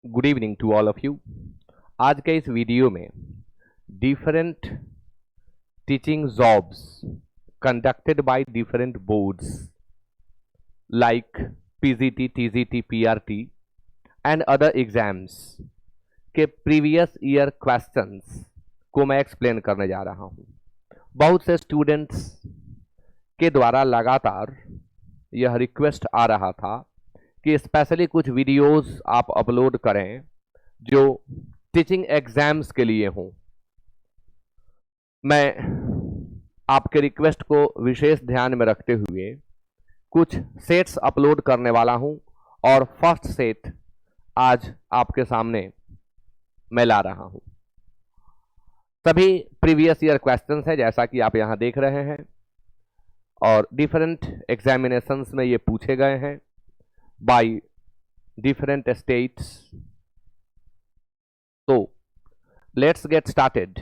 Good evening to all of you. आज के इस वीडियो में different teaching jobs conducted by different boards like PGT, TGT, PRT and other exams के previous year questions को मैं explain करने जा रहा हूं। बहुत से स्टूडेंट्स के द्वारा लगातार यह रिक्वेस्ट आ रहा था कि स्पेशली कुछ वीडियोस आप अपलोड करें जो टीचिंग एग्जाम्स के लिए हों। मैं आपके रिक्वेस्ट को विशेष ध्यान में रखते हुए कुछ सेट्स अपलोड करने वाला हूं और फर्स्ट सेट आज आपके सामने मैं ला रहा हूं। सभी प्रीवियस ईयर क्वेश्चंस हैं जैसा कि आप यहां देख रहे हैं और डिफरेंट एग्जामिनेशंस में ये पूछे गए हैं by different states. So let's get started,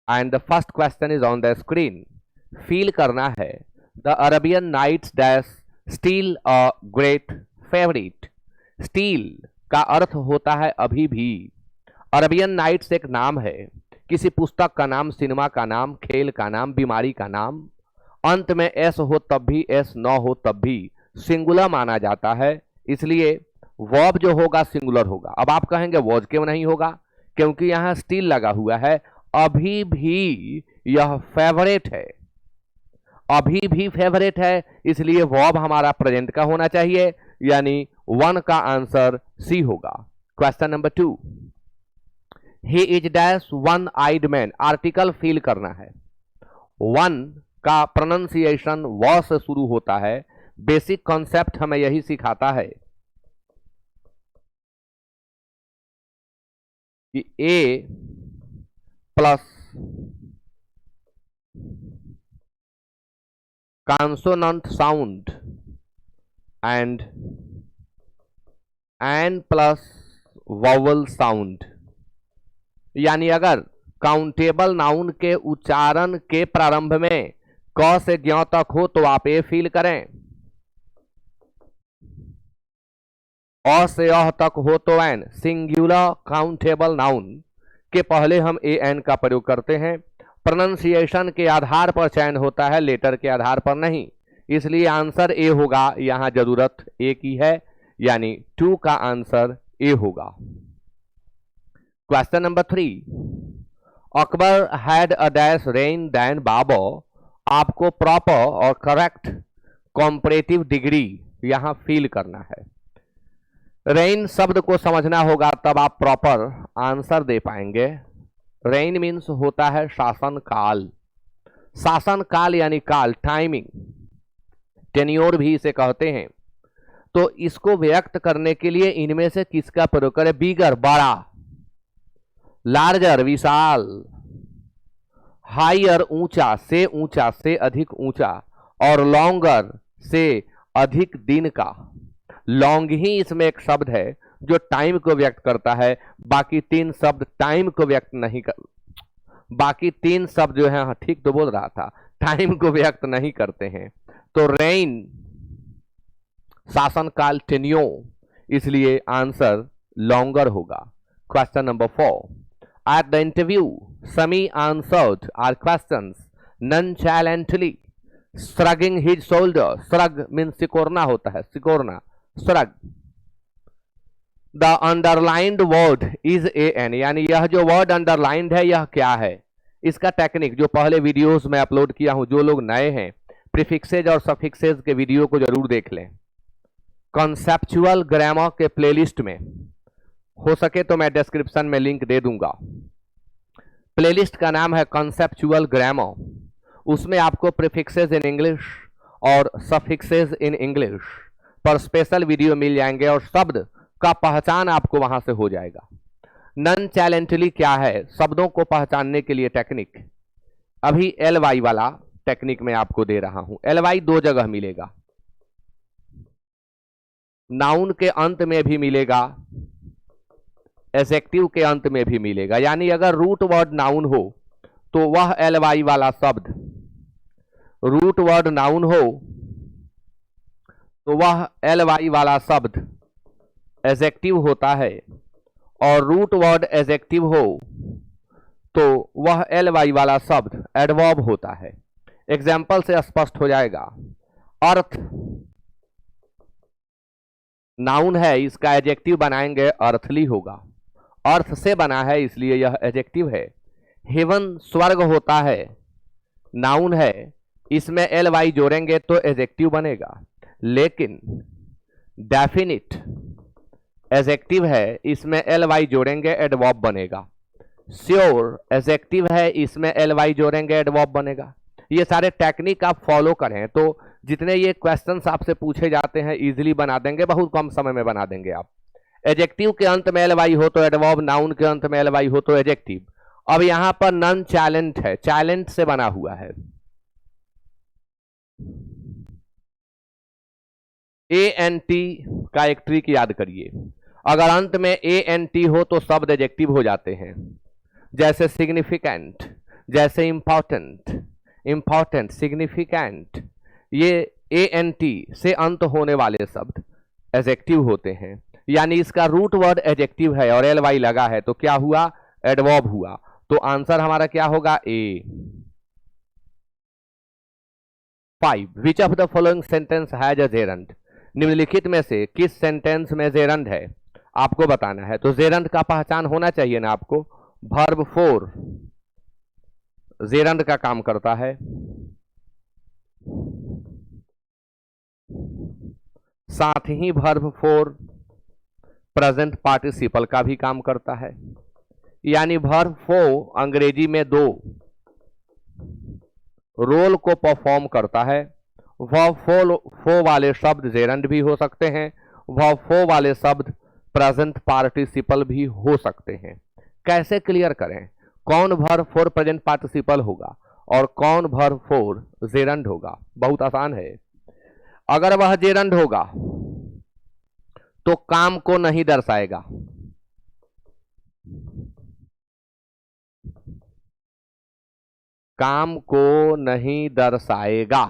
and the first question is on the screen. Feel करना है the Arabian Nights dash still a great favorite. Still का अर्थ होता है अभी भी। अरबियन नाइट्स एक नाम है, किसी पुस्तक का नाम, सिनेमा का नाम, खेल का नाम, बीमारी का नाम। अंत में एस हो तब भी, एस न हो तब भी सिंगुलर माना जाता है, इसलिए वर्ब जो होगा सिंगुलर होगा। अब आप कहेंगे वॉज क्यों नहीं होगा? क्योंकि यहां स्टिल लगा हुआ है। अभी भी यह फेवरेट है, अभी भी फेवरेट है, इसलिए वर्ब हमारा प्रेजेंट का होना चाहिए, यानी 1 का आंसर सी होगा। Question number 2, he is dash one eyed man. Article fill करना है। 1 का प्रोनाउंसिएशन व से शुरू होता है। बेसिक कॉन्सेप्ट हमें यही सिखाता है कि a plus consonant sound and an plus vowel sound, यानी अगर काउंटेबल नाउन के उच्चारण के प्रारंभ में क से ज्ञ तक हो तो आप ए फील करें, अ से अह तक हो तो एन। सिंगुलर काउंटेबल नाउन के पहले हम ए एन का प्रयोग करते हैं। प्रोनाउंसिएशन के आधार पर चयन होता है, लेटर के आधार पर नहीं, इसलिए आंसर ए होगा। यहां जरूरत ए की है, यानी 2 का आंसर ए होगा। Question number 3, Akbar had a dash reign than Babar. आपको प्रॉपर और करेक्ट कॉम्परेटिव डिग्री यहां फील करना है। रेन शब्द को समझना होगा, तब आप प्रॉपर आंसर दे पाएंगे। रेन मीन्स होता है शासन काल। शासन काल यानी काल, टाइमिंग, टेन्योर भी इसे कहते हैं। तो इसको व्यक्त करने के लिए इनमें से किसका प्रयोग करें? बिगर, बड़ा, लार्जर, विशाल, हायर, ऊंचा, से अधिक ऊंचा, और लॉन्गर, से अधिक दिन का। लॉन्ग ही इसमें एक शब्द है जो टाइम को व्यक्त करता है, बाकी 3 शब्द टाइम को व्यक्त नहीं कर, बाकी 3 शब्द जो है, ठीक तो बोल रहा था, टाइम को व्यक्त नहीं करते हैं। तो रेन शासनकाल, टेन्यो, इसलिए आंसर लॉन्गर होगा। Question number 4, at the interview Sammy answered our questions nonchalantly shrugging his shoulder. Shrug means सिकोड़ना होता है, सिकोड़ना, shrug. The underlined word is a an, यानी यह जो वर्ड अंडरलाइंड है यह क्या है? इसका टेक्निक जो पहले वीडियोस में अपलोड किया हूं, जो लोग नए हैं प्रीफिक्सेज और सफिक्सेज के वीडियो को जरूर देख लें। कॉन्सेप्चुअल ग्रामर के प्लेलिस्ट में, हो सके तो मैं डिस्क्रिप्शन में लिंक दे दूंगा। प्लेलिस्ट का नाम है कॉन्सेप्चुअल ग्रामर। उसमें आपको प्रीफिक्सेज इन इंग्लिश और सफिक्सेज इन इंग्लिश पर स्पेशल वीडियो मिल जाएंगे और शब्द का पहचान आपको वहां से हो जाएगा। नॉनचैलेंटली क्या है? शब्दों को पहचानने के लिए टेक्निक। अभी LY वाला टेक्निक मैं आपको दे रहा हूं। LY 2 जगह मिलेगा, नाउन के अंत में भी मिलेगा, एडजेक्टिव के अंत में भी मिलेगा। यानी अगर रूट वर्ड नाउन हो तो वह LY वाला शब्द, रूट वर्ड नाउन हो तो वह LY वाला शब्द एडजेक्टिव होता है और रूट वर्ड एडजेक्टिव हो तो वह एल वाई वाला शब्द एडवर्ब होता है। एग्जाम्पल से स्पष्ट हो जाएगा। अर्थ नाउन है, इसका एडजेक्टिव बनाएंगे अर्थली होगा। अर्थ से बना है इसलिए यह एडजेक्टिव है। हेवन स्वर्ग होता है, नाउन है, इसमें एल वाई जोड़ेंगे तो एडजेक्टिव बनेगा। लेकिन डेफिनिट एडजेक्टिव है, इसमें एल वाई जोड़ेंगे एडवर्ब बनेगा। श्योर एडजेक्टिव है, इसमें एल वाई जोड़ेंगे एडवर्ब बनेगा। ये सारे टेक्निक आप फॉलो करें तो जितने ये क्वेश्चंस आपसे पूछे जाते हैं इजीली बना देंगे, बहुत कम समय में बना देंगे आप। एडजेक्टिव के अंत में एल वाई हो तो एडवर्ब, नाउन के अंत में एल वाई हो तो एडजेक्टिव। अब यहां पर नन चैलेंट है, चैलेंट से बना हुआ है। ए एन टी का एक ट्रिक याद करिए, अगर अंत में ए एन टी हो तो शब्द एडजेक्टिव हो जाते हैं। जैसे सिग्निफिकेंट, जैसे इंपॉर्टेंट, इंपॉर्टेंट, सिग्निफिकेंट, ये ए एन टी से अंत होने वाले शब्द एडजेक्टिव होते हैं। यानी इसका रूट वर्ड एडजेक्टिव है और एल वाई लगा है तो क्या हुआ, एडवर्ब हुआ। तो आंसर हमारा क्या होगा, ए। 5 विच of the following sentence has a gerund. निम्नलिखित में से किस सेंटेंस में जेरंड है आपको बताना है। तो जेरंड का पहचान होना चाहिए ना आपको। वर्ब 4 जेरंड का काम करता है। साथ ही वर्ब 4 प्रेजेंट पार्टिसिपल का भी काम करता है। यानी वर्ब 4 अंग्रेजी में 2 रोल को परफॉर्म करता है। वर्ब 4 वाले शब्द जेरंड भी हो सकते हैं, वर्ब 4 वाले शब्द प्रेजेंट पार्टिसिपल भी हो सकते हैं। कैसे क्लियर करें कौन वर्ब 4 प्रेजेंट पार्टिसिपल होगा और कौन वर्ब 4 जेरंड होगा? बहुत आसान है। अगर वह जेरंड होगा तो काम को नहीं दर्शाएगा, काम को नहीं दर्शाएगा।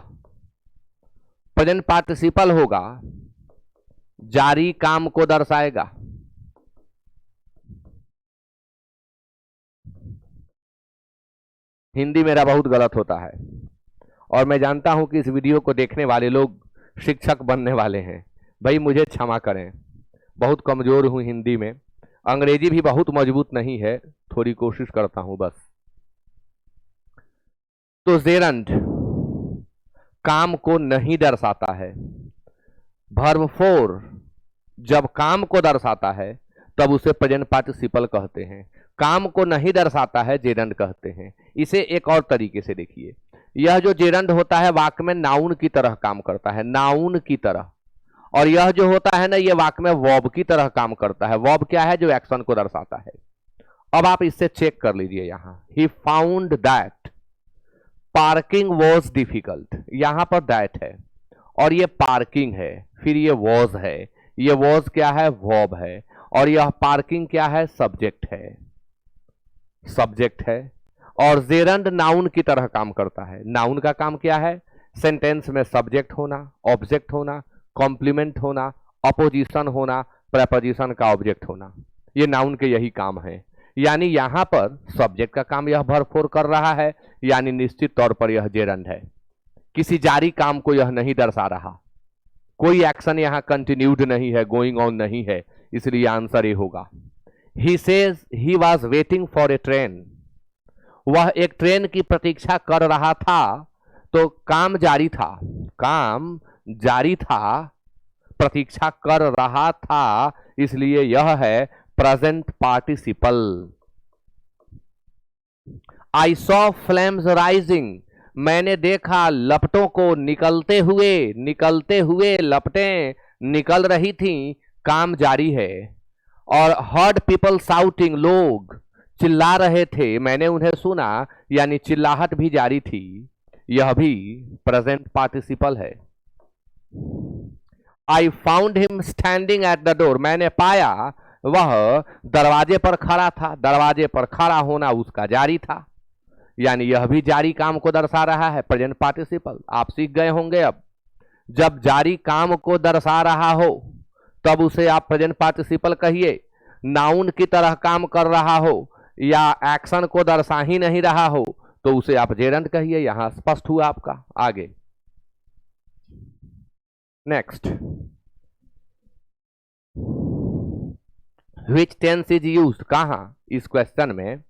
प्रेजेंट पार्टिसिपल होगा, जारी काम को दर्शाएगा। हिंदी मेरा बहुत गलत होता है और मैं जानता हूं कि इस वीडियो को देखने वाले लोग शिक्षक बनने वाले हैं। भाई मुझे क्षमा करें, बहुत कमजोर हूं हिंदी में। अंग्रेजी भी बहुत मजबूत नहीं है, थोड़ी कोशिश करता हूं बस। तो जेरंड काम को नहीं दर्शाता है। वर्ब 4 जब काम को दर्शाता है तब उसे प्रेजेंट पार्टिसिपल कहते हैं, काम को नहीं दर्शाता है जेरंड कहते हैं। इसे एक और तरीके से देखिए, यह जो जेरंड होता है वाक्य में नाउन की तरह काम करता है, नाउन की तरह। और यह जो होता है ना, यह वाक्य में वर्ब की तरह काम करता है। वर्ब क्या है? जो एक्शन को दर्शाता है। अब आप इससे चेक कर लीजिए। यहां he found that parking was difficult, यहां पर दैट है और ये पार्किंग है, फिर ये वॉज है। ये वॉज क्या है? वर्ब है। और यह पार्किंग क्या है? सब्जेक्ट है, सब्जेक्ट है। और जेरंड नाउन की तरह काम करता है। नाउन का काम क्या है? सेंटेंस में सब्जेक्ट होना, ऑब्जेक्ट होना, कॉम्प्लीमेंट होना, अपोजिशन होना, प्रेपोजिशन का ऑब्जेक्ट होना। ये नाउन के यही काम है। यानी यहां पर सब्जेक्ट का काम यह वर्ब 4 कर रहा है, यानी निश्चित तौर पर यह जेरंड है। किसी जारी काम को यह नहीं दर्शा रहा, कोई एक्शन यहां कंटिन्यूड नहीं है, गोइंग ऑन नहीं है, इसलिए आंसर ये होगा। He says he was waiting for a train, वह एक ट्रेन की प्रतीक्षा कर रहा था। तो काम जारी था, काम जारी था, प्रतीक्षा कर रहा था, इसलिए यह है present participle. I saw flames rising, मैंने देखा लपटों को निकलते हुए, निकलते हुए लपटें निकल रही थी, काम जारी है। और हर्ड पीपल साउटिंग, लोग चिल्ला रहे थे, मैंने उन्हें सुना, यानी चिल्लाहट भी जारी थी, यह भी प्रेजेंट पार्टिसिपल है। I found him standing at the door, मैंने पाया वह दरवाजे पर खड़ा था, दरवाजे पर खड़ा होना उसका जारी था, यानी यह भी जारी काम को दर्शा रहा है, प्रेजेंट पार्टिसिपल। आप सीख गए होंगे अब, जब जारी काम को दर्शा रहा हो तब उसे आप प्रेजेंट पार्टिसिपल कहिए। नाउन की तरह काम कर रहा हो या एक्शन को दर्शा ही नहीं रहा हो तो उसे आप जेरंट कहिए। यहां स्पष्ट हुआ आपका। आगे next, which tense is used, कहां इस क्वेश्चन में,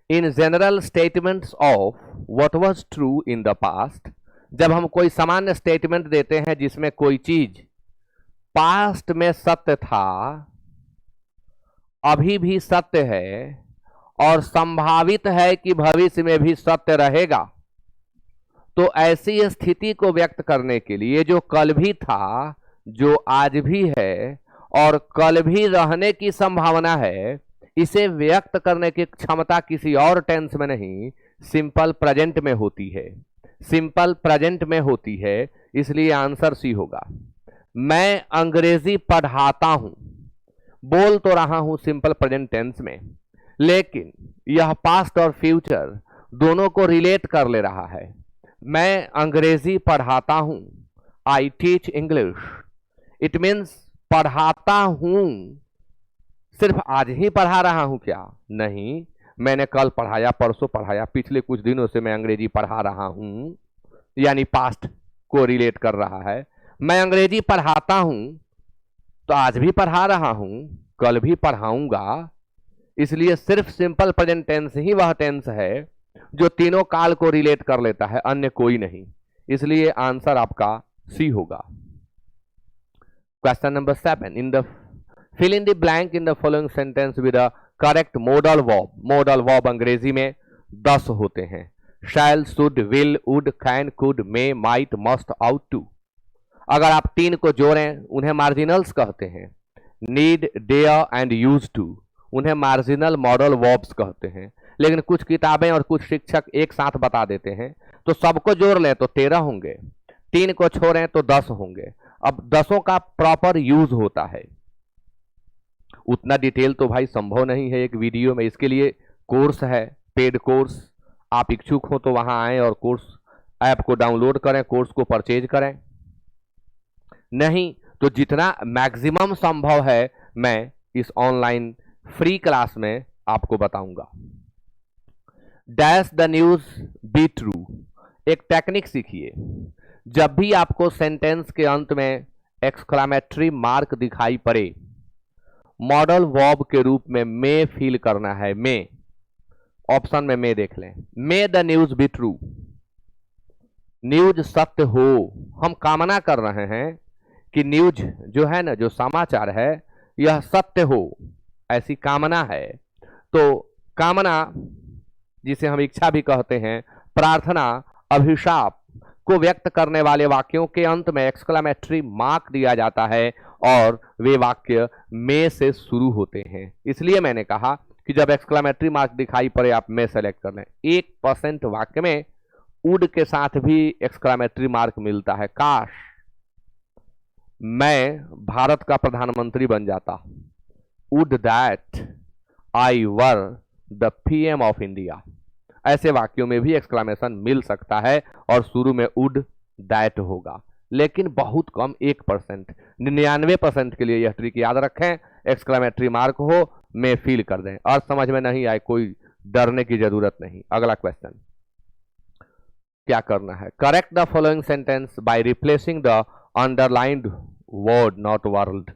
in general statements of what was true in the past. जब हम कोई सामान्य स्टेटमेंट देते हैं जिसमें कोई चीज पास्ट में सत्य था, अभी भी सत्य है और संभावित है कि भविष्य में भी सत्य रहेगा, तो ऐसी स्थिति को व्यक्त करने के लिए जो कल भी था, जो आज भी है और कल भी रहने की संभावना है, इसे व्यक्त करने की क्षमता किसी और टेंस में नहीं, सिंपल प्रेजेंट में होती है। सिंपल प्रेजेंट में होती है, इसलिए आंसर सी होगा। मैं अंग्रेजी पढ़ाता हूं, बोल तो रहा हूं सिंपल प्रेजेंट टेंस में, लेकिन यह पास्ट और फ्यूचर दोनों को रिलेट कर ले रहा है। मैं अंग्रेजी पढ़ाता हूं, I teach English. It means पढ़ाता हूं, सिर्फ आज ही पढ़ा रहा हूं क्या? नहीं, मैंने कल पढ़ाया, परसों पढ़ाया, पिछले कुछ दिनों से मैं अंग्रेजी पढ़ा रहा हूं, यानी पास्ट को रिलेट कर रहा है। मैं अंग्रेजी पढ़ाता हूं तो आज भी पढ़ा रहा हूं, कल भी पढ़ाऊंगा। इसलिए सिर्फ सिंपल प्रेजेंट टेंस ही वह टेंस है जो तीनों काल को रिलेट कर लेता है, अन्य कोई नहीं। इसलिए आंसर आपका सी होगा। Question number 7, in the fill in the blank in the following sentence with a correct modal verb. Modal verb अंग्रेजी में 10 होते हैं। Shall, should, will, would, can, could, may, might, must, ought to. अगर आप 3 को जोड़ें उन्हें मार्जिनल्स कहते हैं। Need, dare and used to, उन्हें मार्जिनल मॉडल वर्ब्स कहते हैं। लेकिन कुछ किताबें और कुछ शिक्षक एक साथ बता देते हैं, तो सबको जोड़ लें तो 13 होंगे, 3 को छोड़ें तो 10 होंगे। अब 10 का प्रॉपर यूज होता है। उतना डिटेल तो भाई संभव नहीं है एक वीडियो में, इसके लिए कोर्स है, पेड कोर्स। आप इच्छुक हो तो वहां आएं और कोर्स ऐप को डाउनलोड करें, कोर्स को परचेज करें। नहीं तो जितना मैक्सिमम संभव है मैं इस ऑनलाइन फ्री क्लास में आपको बताऊंगा। Dash the news be true, एक टेक्निक सीखिए। जब भी आपको सेंटेंस के अंत में एक्सक्लेमेटरी मार्क दिखाई पड़े, मॉडल वर्ब के रूप में मे फील करना है। मे, ऑप्शन में मे देख लें। मे the news be true, news सत्य हो। हम कामना कर रहे हैं कि न्यूज जो है ना, जो समाचार है, यह सत्य हो, ऐसी कामना है। तो कामना, जिसे हम इच्छा भी कहते हैं, प्रार्थना, अभिशाप को व्यक्त करने वाले वाक्यों के अंत में एक्सक्लेमेटरी मार्क दिया जाता है और वे वाक्य में से शुरू होते हैं। इसलिए मैंने कहा कि जब एक्सक्लेमेटरी मार्क दिखाई पड़े आप में सेलेक्ट कर लें। 1% वाक्य में वुड के साथ भी एक्सक्लेमेटरी मार्क मिलता है। काश मैं भारत का प्रधानमंत्री बन जाता, would that I were the PM of India. ऐसे वाक्यों में भी एक्सक्लेमेशन मिल सकता है और शुरू में वुड दैट होगा, लेकिन बहुत कम, 1%। 99% के लिए यह ट्रिक याद रखें, एक्सक्लेमेटरी मार्क हो, में फील कर दें। और समझ में नहीं आए कोई डरने की जरूरत नहीं। अगला क्वेश्चन क्या करना है? Correct the following sentence by replacing the underlined word not world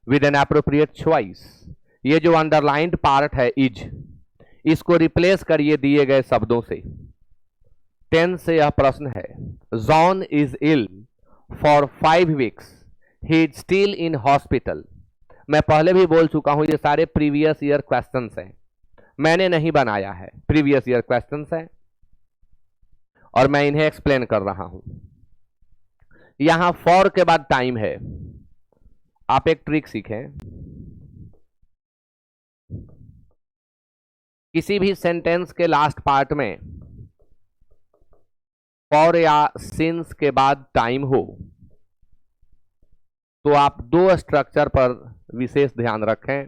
with an appropriate choice. ये जो अंडरलाइंड पार्ट है इज, इसको रिप्लेस करिए दिए गए शब्दों से। 10 से यह प्रश्न है, John is ill for 5 weeks, he is still in hospital. मैं पहले भी बोल चुका हूं, ये सारे प्रीवियस ईयर क्वेश्चंस हैं, मैंने नहीं बनाया है, प्रीवियस ईयर क्वेश्चंस हैं और मैं इन्हें एक्सप्लेन कर रहा हूं। यहां फॉर के बाद टाइम है। आप एक ट्रिक सीखें, किसी भी सेंटेंस के लास्ट पार्ट में फॉर या सिंस के बाद टाइम हो तो आप 2 स्ट्रक्चर पर विशेष ध्यान रखें।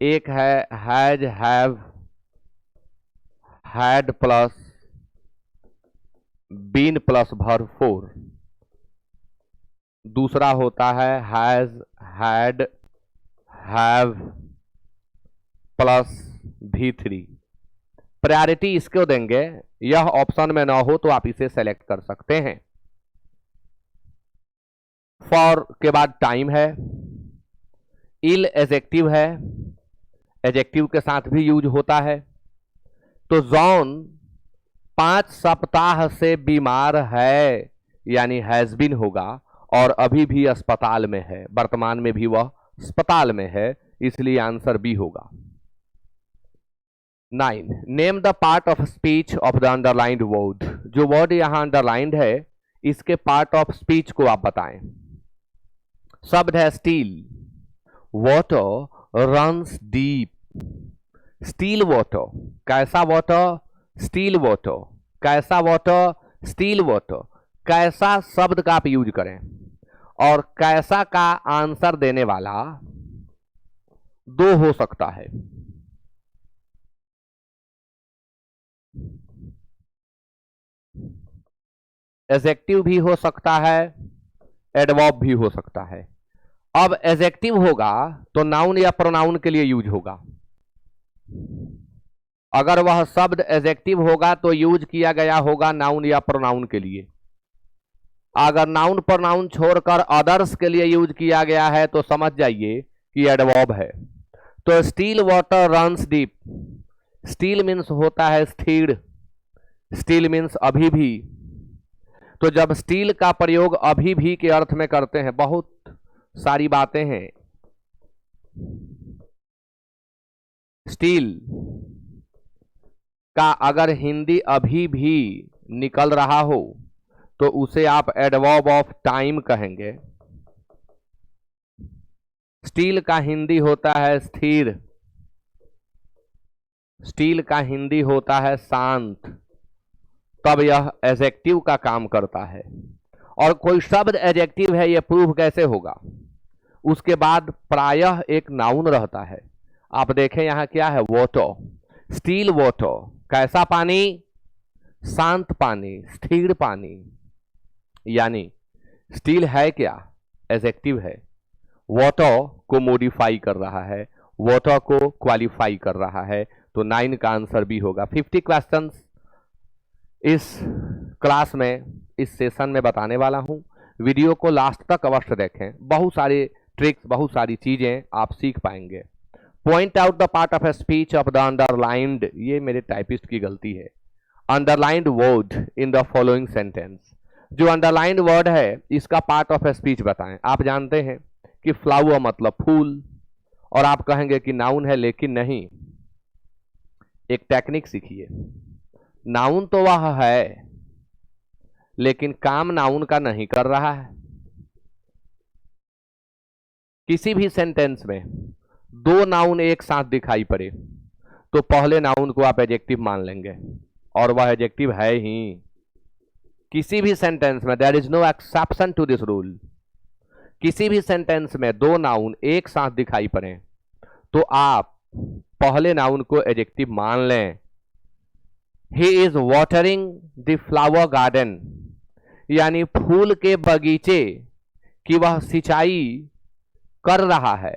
एक है has, have, had plus been plus verb 4। दूसरा होता है has, had, have plus V3। Priority इसको देंगे, यह ऑप्शन में ना हो तो आप इसे सेलेक्ट कर सकते हैं। फॉर के बाद टाइम है, इल एजेक्टिव है, एजेक्टिव के साथ भी यूज होता है। तो जॉन 5 सप्ताह से बीमार है यानी हैज बीन होगा, और अभी भी अस्पताल में है, वर्तमान में भी वह अस्पताल में है, इसलिए आंसर बी होगा। 9, name the part of speech of the underlined word. जो वर्ड यहां अंडरलाइंड है इसके पार्ट ऑफ स्पीच को आप बताएं। शब्द है steel, water runs deep. Still water, कैसा वाटर? Still water. कैसा वाटर? Still water. कैसा शब्द का आप यूज करें, और कैसा का आंसर देने वाला दो हो सकता है। एडजेक्टिव भी हो सकता है, एडवर्ब भी हो सकता है। अब एडजेक्टिव होगा तो नाउन या प्रोनाउन के लिए यूज होगा। अगर वह शब्द एडजेक्टिव होगा तो यूज किया गया होगा नाउन या प्रोनाउन के लिए। अगर नाउन प्रोनाउन छोड़कर अदर्स के लिए यूज किया गया है तो समझ जाइए कि एडवर्ब है। तो still water runs deep, steel means होता है स्थिर, स्टील मीन्स अभी भी। तो जब स्टील का प्रयोग अभी भी के अर्थ में करते हैं, बहुत सारी बातें हैं। स्टील का अगर हिंदी अभी भी निकल रहा हो तो उसे आप एडवर्ब ऑफ टाइम कहेंगे। स्टील का हिंदी होता है स्थिर, स्टील का हिंदी होता है शांत, तब यह एडजेक्टिव का काम करता है। और कोई शब्द एडजेक्टिव है यह प्रूव कैसे होगा? उसके बाद प्रायः एक नाउन रहता है। आप देखें यहां क्या है, वाटर, स्टील वाटर, कैसा पानी? शांत पानी, स्थिर पानी। यानी स्टील है क्या? एडजेक्टिव है। वाटर को मॉडिफाई कर रहा है, वाटर को क्वालिफाई कर रहा है। तो 9 का आंसर भी होगा। 50 क्वेश्चंस इस क्लास में, इस सेशन में बताने वाला हूं। वीडियो को लास्ट तक अवश्य देखें, बहुत सारे ट्रिक्स, बहुत सारी चीजें आप सीख पाएंगे। Point out the part of a speech of the underlined, ये मेरे टाइपिस्ट की गलती है, underlined word in the following sentence. जो अंडरलाइंड वर्ड है इसका पार्ट ऑफ ए स्पीच बताएं। आप जानते हैं कि फ्लावर मतलब फूल, और आप कहेंगे कि नाउन है, लेकिन नहीं। एक टेक्निक सीखिए, नाउन तो वह है लेकिन काम नाउन का नहीं कर रहा है। किसी भी सेंटेंस में दो नाउन एक साथ दिखाई पड़े तो पहले नाउन को आप एडजेक्टिव मान लेंगे, और वह एडजेक्टिव है ही। किसी भी सेंटेंस में, there is no exception to this rule. किसी भी सेंटेंस में दो नाउन एक साथ दिखाई पड़े तो आप पहले नाउन को एडजेक्टिव मान लें। He is watering the flower garden, यानी फूल के बगीचे की वह सिंचाई कर रहा है।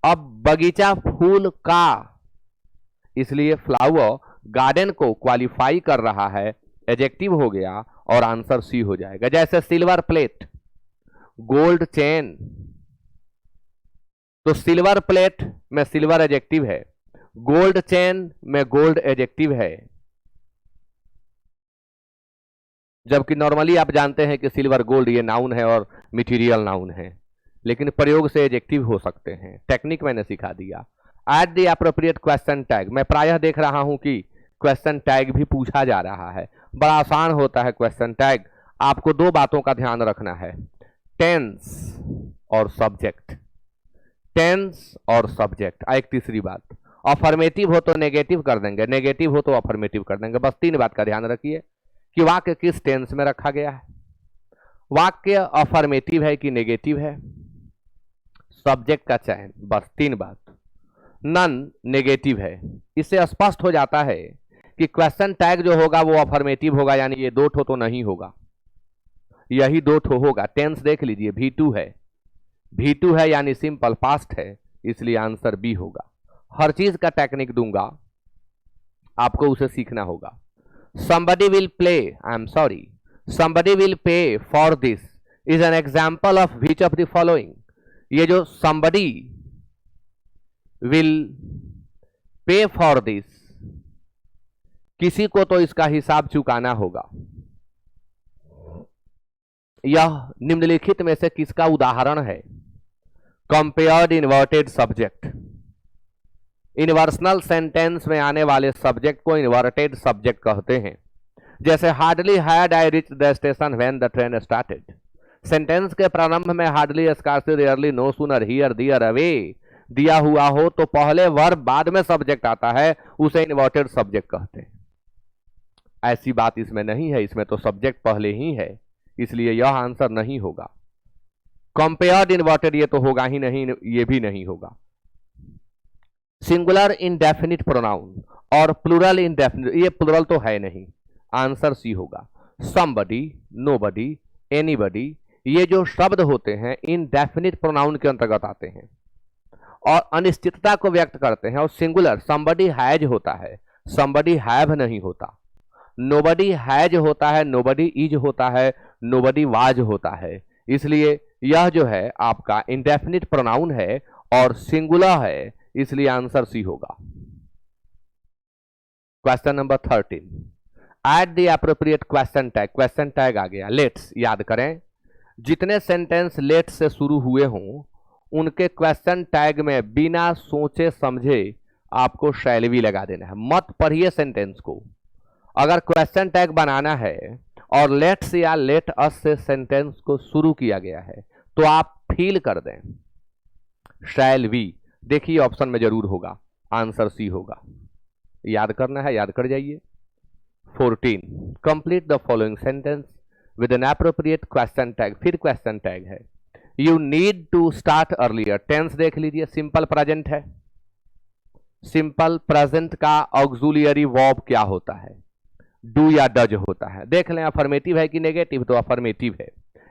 अब बगीचा फूल का, इसलिए फ्लावर गार्डन को क्वालिफाई कर रहा है, एडजेक्टिव हो गया और आंसर सी हो जाएगा। जैसे सिल्वर प्लेट, गोल्ड चेन, तो सिल्वर प्लेट में सिल्वर एडजेक्टिव है, गोल्ड चेन में गोल्ड एडजेक्टिव है। जबकि नॉर्मली आप जानते हैं कि सिल्वर गोल्ड ये नाउन है और मटेरियल नाउन है, लेकिन प्रयोग से एडजेक्टिव हो सकते हैं। टेक्निक मैंने सिखा दिया। Eight the appropriate question tag, मैं प्रायः देख रहा हूं कि क्वेश्चन टैग भी पूछा जा रहा है। बड़ा आसान होता है क्वेश्चन टैग। आपको दो बातों का ध्यान रखना है, टेंस और सब्जेक्ट। टेंस और सब्जेक्ट। एक तीसरी बात, अफर्मेटिव हो तो नेगेटिव कर देंगे, नेगेटिव हो तो अफर्मेटिव कर देंगे। बस 3 बात का ध्यान रखिए कि वाक्य किस टेंस में रखा गया है, वाक्य अफर्मेटिव है कि नेगेटिव है, सब्जेक्ट का चयन, बस 3 बात। नन नेगेटिव है, इससे स्पष्ट हो जाता है कि क्वेश्चन टैग जो होगा वो अफर्मेटिव होगा, यानी ये 2 ठो तो नहीं होगा। यही दो ठो होगा। टेंस देख लीजिए, V2 है यानी सिंपल पास्ट है, इसलिए आंसर बी होगा। हर चीज का टेक्निक दूंगा, आपको उसे सीखना होगा। somebody will play, I'm sorry, somebody will pay for this is an example of which of the following? ये जो somebody will pay for this, किसी को तो इसका हिसाब चुकाना होगा। यह निम्नलिखित में से किसका उदाहरण है? Compared inverted subject. Inversional sentence में आने वाले सब्जेक्ट को इन्वर्टेड सब्जेक्ट कहते हैं। जैसे hardly had I reach the station when the train started. Sentence के प्रारंभ में hardly, scarcely, rarely, no sooner, here, there, away दिया हुआ हो तो पहले वर्ब बाद में सब्जेक्ट आता है, उसे इन्वर्टेड सब्जेक्ट कहते हैं। ऐसी बात इसमें नहीं है, इसमें तो सब्जेक्ट पहले ही है, इसलिए यह आंसर नहीं होगा। कंपेयर्ड इन्वर्टेड ये तो होगा ही नहीं, ये भी नहीं होगा। सिंगुलर इंडेफिनिट प्रोनाउन और प्लूरल इंडेफिनिट, ये प्लूरल तो है नहीं, आंसर सी होगा। समबडी, नोबडी, एनीबडी, ये जो शब्द होते हैं इंडेफिनिट प्रोनाउन के अंतर्गत आते हैं और अनिश्चितता को व्यक्त करते हैं। और सिंगुलर समबडी हैज होता है, समबडी हैव नहीं होता। नोबडी हैज होता है, नोबडी इज होता है, नोबडी वाज होता है। इसलिए यह जो है आपका इंडेफिनिट प्रोनाउन है और सिंगुलर है, इसलिए आंसर सी होगा। Question number 13, at the appropriate question tag. Question tag आ गया। लेट्स याद करें, जितने सेंटेंस लेट्स से शुरू हुए हों उनके क्वेश्चन टैग में बिना सोचे समझे आपको शैल भी लगा देना है। मत पढ़िए सेंटेंस को। अगर क्वेश्चन टैग बनाना है और लेट्स या लेट अस से सेंटेंस को शुरू किया गया है तो आप फील कर दें शैल वी। देखिए ऑप्शन में जरूर होगा, आंसर सी होगा। याद करना है, याद कर जाइए। 14, complete the following sentence with an appropriate question tag. फिर क्वेश्चन टैग है। You need to start earlier. Tense देख लीजिए, सिंपल प्रेजेंट है। सिंपल प्रेजेंट का ऑक्सिलरी वर्ब क्या होता है? डू या डज होता है। देख लें अफर्मेटिव है कि नेगेटिव, तो अफर्मेटिव है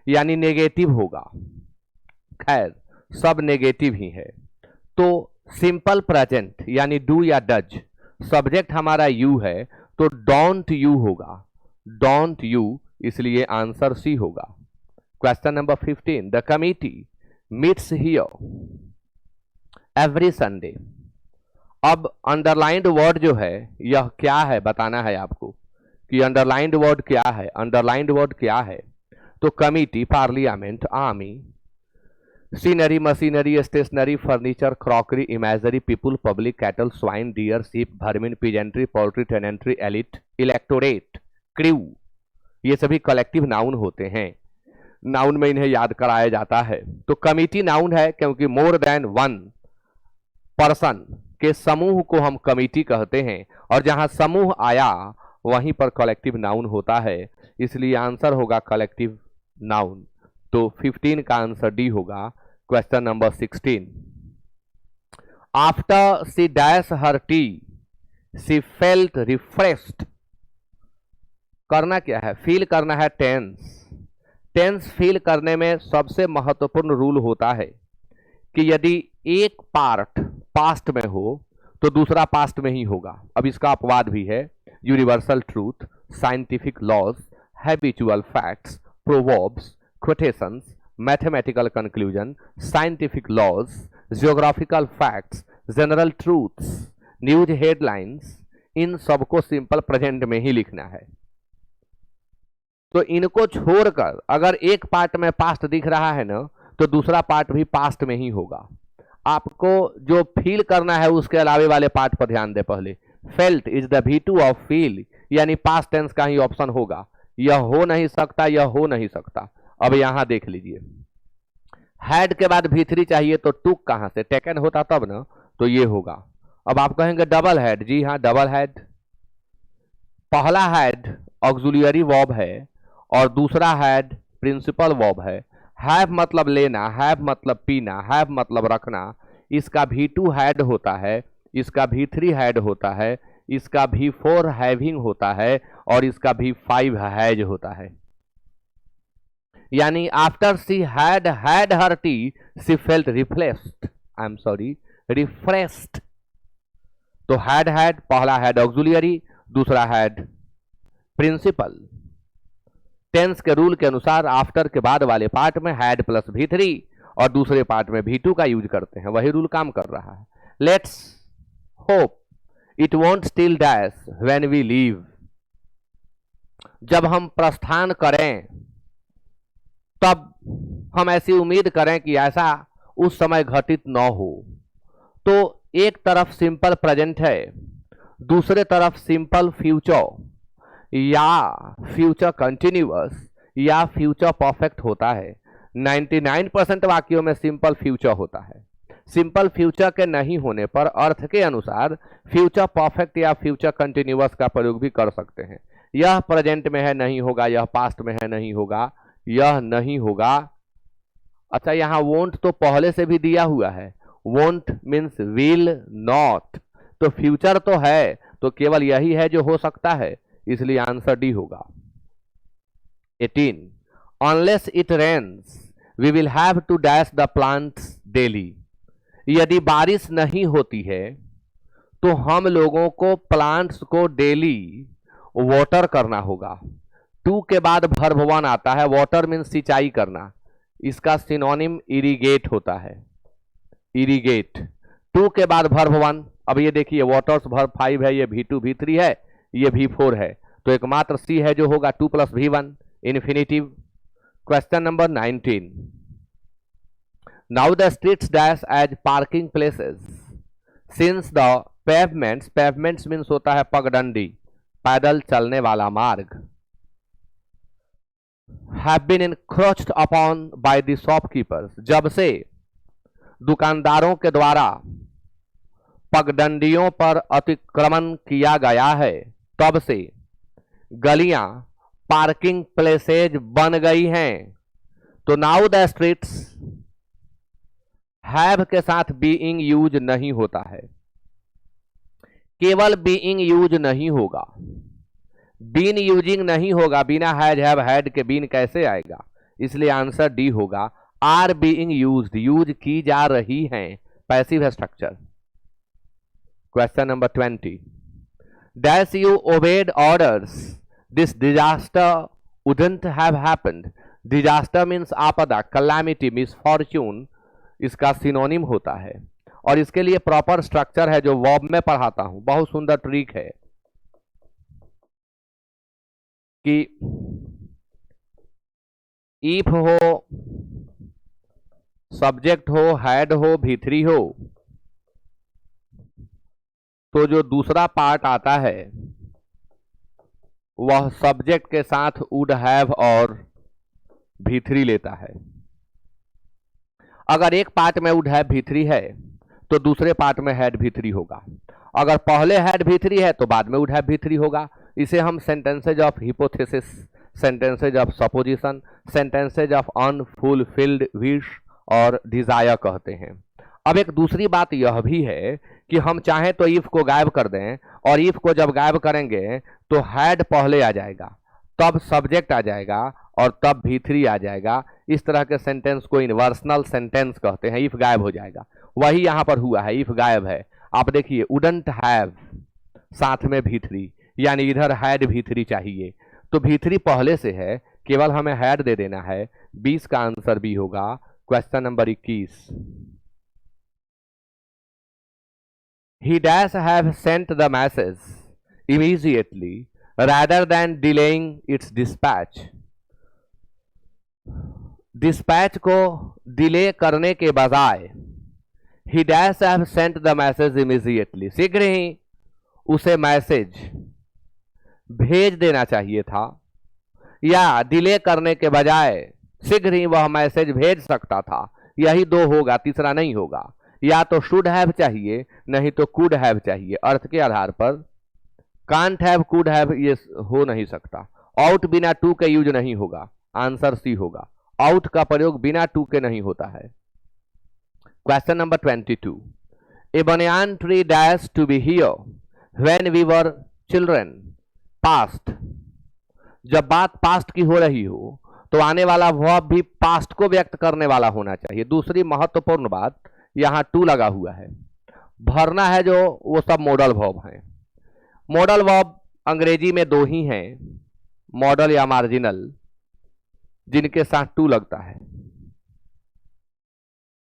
यानी नेगेटिव होगा। खैर सब नेगेटिव ही है। तो सिंपल प्रेजेंट यानी डू या डज, सब्जेक्ट हमारा यू है तो डोंट यू होगा, डोंट यू, इसलिए आंसर सी होगा। Question number 15, the committee meets here every Sunday. अब अंडरलाइंड वर्ड जो है यह क्या है बताना है आपको कि अंडरलाइंड वर्ड क्या है। अंडरलाइंड वर्ड क्या है? तो committee, parliament, army, scenery, machinery, stationery, furniture, crockery, imagery, people, public, cattle, swine, deer, sheep, vermin, peasantry, poultry, tenantry, elite, electorate, crew, ये सभी कलेक्टिव नाउन होते हैं। नाउन में इन्हें याद कराया जाता है। तो कमिटी नाउन है क्योंकि मोर देन वन पर्सन के समूह को हम कमिटी कहते हैं और जहां समूह आया वहीं पर कलेक्टिव नाउन होता है, इसलिए आंसर होगा कलेक्टिव नाउन। तो 15 का आंसर डी होगा। Question number 16, after she dash her tea she felt refreshed. करना क्या है? फील करना है टेंस। टेंस फील करने में सबसे महत्वपूर्ण रूल होता है कि यदि एक पार्ट पास्ट में हो तो दूसरा पास्ट में ही होगा। अब इसका अपवाद भी है। Universal truth, scientific laws, habitual facts, proverbs, quotations, mathematical conclusion, scientific laws, geographical facts, general truths, news headlines, इन सबको सिंपल प्रेजेंट में ही लिखना है। तो इनको छोड़कर अगर एक पार्ट में पास्ट दिख रहा है ना तो दूसरा पार्ट भी पास्ट में ही होगा। आपको जो फील करना है उसके अलावे वाले पार्ट पर ध्यान दे। पहले felt is the V2 of feel, यानी पास्ट टेंस का ही ऑप्शन होगा। यह हो नहीं सकता, यह हो नहीं सकता। अब यहां देख लीजिए, हैड के बाद V3 चाहिए तो टुक कहां से? टेकन होता तब ना, तो ये होगा। अब आप कहेंगे डबल हैड, जी हां डबल हैड। पहला हैड ऑक्सिलरी वर्ब है और दूसरा हैड प्रिंसिपल वर्ब है। हैव मतलब लेना, हैव मतलब पीना, हैव मतलब रखना। इसका V2 हैड होता है, इसका V3 हैड होता है, इसका V4 हैविंग होता है और इसका V5 हैज होता है। यानी after she had her T C felt refreshed, I am sorry, refreshed. तो हैड पहला हैड ऑक्सिलियरी, दूसरा हैड प्रिंसिपल। टेंस के रूल के अनुसार आफ्टर के बाद वाले पार्ट में हैड प्लस V3 और दूसरे पार्ट में V2 का यूज करते हैं, वही रूल काम कर रहा है। Let's hope it won't still dash when we leave. जब हम प्रस्थान करें तब हम ऐसी उम्मीद करें कि ऐसा उस समय घटित न हो। तो एक तरफ सिंपल प्रेजेंट है, दूसरे तरफ सिंपल फ्यूचर या फ्यूचर कंटिन्यूअस या फ्यूचर परफेक्ट होता है। 99% वाक्यों में सिंपल फ्यूचर होता है। सिंपल फ्यूचर के नहीं होने पर अर्थ के अनुसार फ्यूचर परफेक्ट या फ्यूचर कंटिन्यूअस का प्रयोग भी कर सकते हैं। यह प्रेजेंट में है नहीं होगा, यह पास्ट में है नहीं होगा, यह नहीं होगा। अच्छा, यहां वोंट तो पहले से भी दिया हुआ है, वोंट मीन्स विल नॉट, तो फ्यूचर तो है, तो केवल यही है जो हो सकता है, इसलिए आंसर डी होगा। 18 unless it rains we will have to dash the plants daily. यदि बारिश नहीं होती है तो हम लोगों को प्लांट्स को डेली वाटर करना होगा। टू के बाद वर्ब वन आता है, वाटर मीन्स सिंचाई करना, इसका सिनोनिम इरिगेट होता है, इरिगेट। टू के बाद वर्ब वन, अब ये देखिए वाटर्स वर्ब 5 है, ये V2 V3 है, ये V4 है, तो एकमात्र सी है जो होगा 2 + V1 infinitive. Question number 19 now the streets dash as parking places since the pavements, pavements means होता है पगडंडी, पैदल चलने वाला मार्ग, have been encroached upon by the shopkeepers, जब से दुकानदारों के द्वारा पगडंडियों पर अतिक्रमण किया गया है, तब से गलियां पार्किंग प्लेसेज बन गई हैं। तो नाउ द स्ट्रीट्स हैव के साथ बीइंग यूज नहीं होता है, केवल बीइंग यूज नहीं होगा, बीन यूजिंग नहीं होगा, बिना हैज हैव हैड के बीन कैसे आएगा, इसलिए आंसर डी होगा। आर बीइंग यूज्ड, यूज की जा रही हैं, passive structure. Question number 20 dash you obeyed orders this disaster wouldn't have happened. Disaster means आपदा, कैलामिटी, मिसफॉर्च्यून, इसका सिनोनिम होता है और इसके लिए प्रॉपर स्ट्रक्चर है जो वर्ब में पढ़ाता हूं। बहुत सुंदर ट्रिक है कि इफ हो, सब्जेक्ट हो, हैड हो, V3 हो, तो जो दूसरा पार्ट आता है वह सब्जेक्ट के साथ वुड हैव और V3 लेता है। अगर एक पार्ट में वुड हैव V3 है तो दूसरे पार्ट में हैड V3 होगा, अगर पहले हैड V3 है तो बाद में वुड हैव V3 होगा। इसे हम sentences of hypothesis, sentences of supposition, sentences of unfulfilled wish और डिजायर कहते हैं। अब एक दूसरी बात यह भी है कि हम चाहें तो इफ को गायब कर दें, और इफ को जब गायब करेंगे तो हैड पहले आ जाएगा, तब सब्जेक्ट आ जाएगा और तब V3 आ जाएगा। इस तरह के सेंटेंस को इन्वर्सनल सेंटेंस कहते हैं। इफ गायब हो जाएगा, वही यहां पर हुआ है, इफ गायब है। आप देखिए वुडंट हैव साथ में V3, यानी इधर हैड V3 चाहिए, तो V3 पहले से है, केवल हमें हैड दे देना है। 20 का आंसर भी होगा। Question number 21 He dash have sent the message immediately rather than delaying its dispatch. Dispatch को डिले करने के बजाय he dash have sent the message immediately, शीघ्र ही उसे मैसेज भेज देना चाहिए था, या डिले करने के बजाय शीघ्र ही वह मैसेज भेज सकता था। यही दो होगा, तीसरा नहीं होगा। या तो शुड हैव चाहिए, नहीं तो कुड हैव चाहिए। अर्थ के आधार पर कांट हैव, कुड हैव ये हो नहीं सकता। आउट बिना टू के यूज नहीं होगा, आंसर सी होगा। आउट का प्रयोग बिना टू के नहीं होता है। Question number 22 a banyan tree dash to be here when we were children. Past, जब बात पास्ट की हो रही हो तो आने वाला वर्ब भी पास्ट को व्यक्त करने वाला होना चाहिए। दूसरी महत्वपूर्ण बात, यहां टू लगा हुआ है, भरना है जो वो सब मॉडल वर्ब हैं। मॉडल वर्ब अंग्रेजी में दो ही हैं, मॉडल या मार्जिनल, जिनके साथ टू लगता है।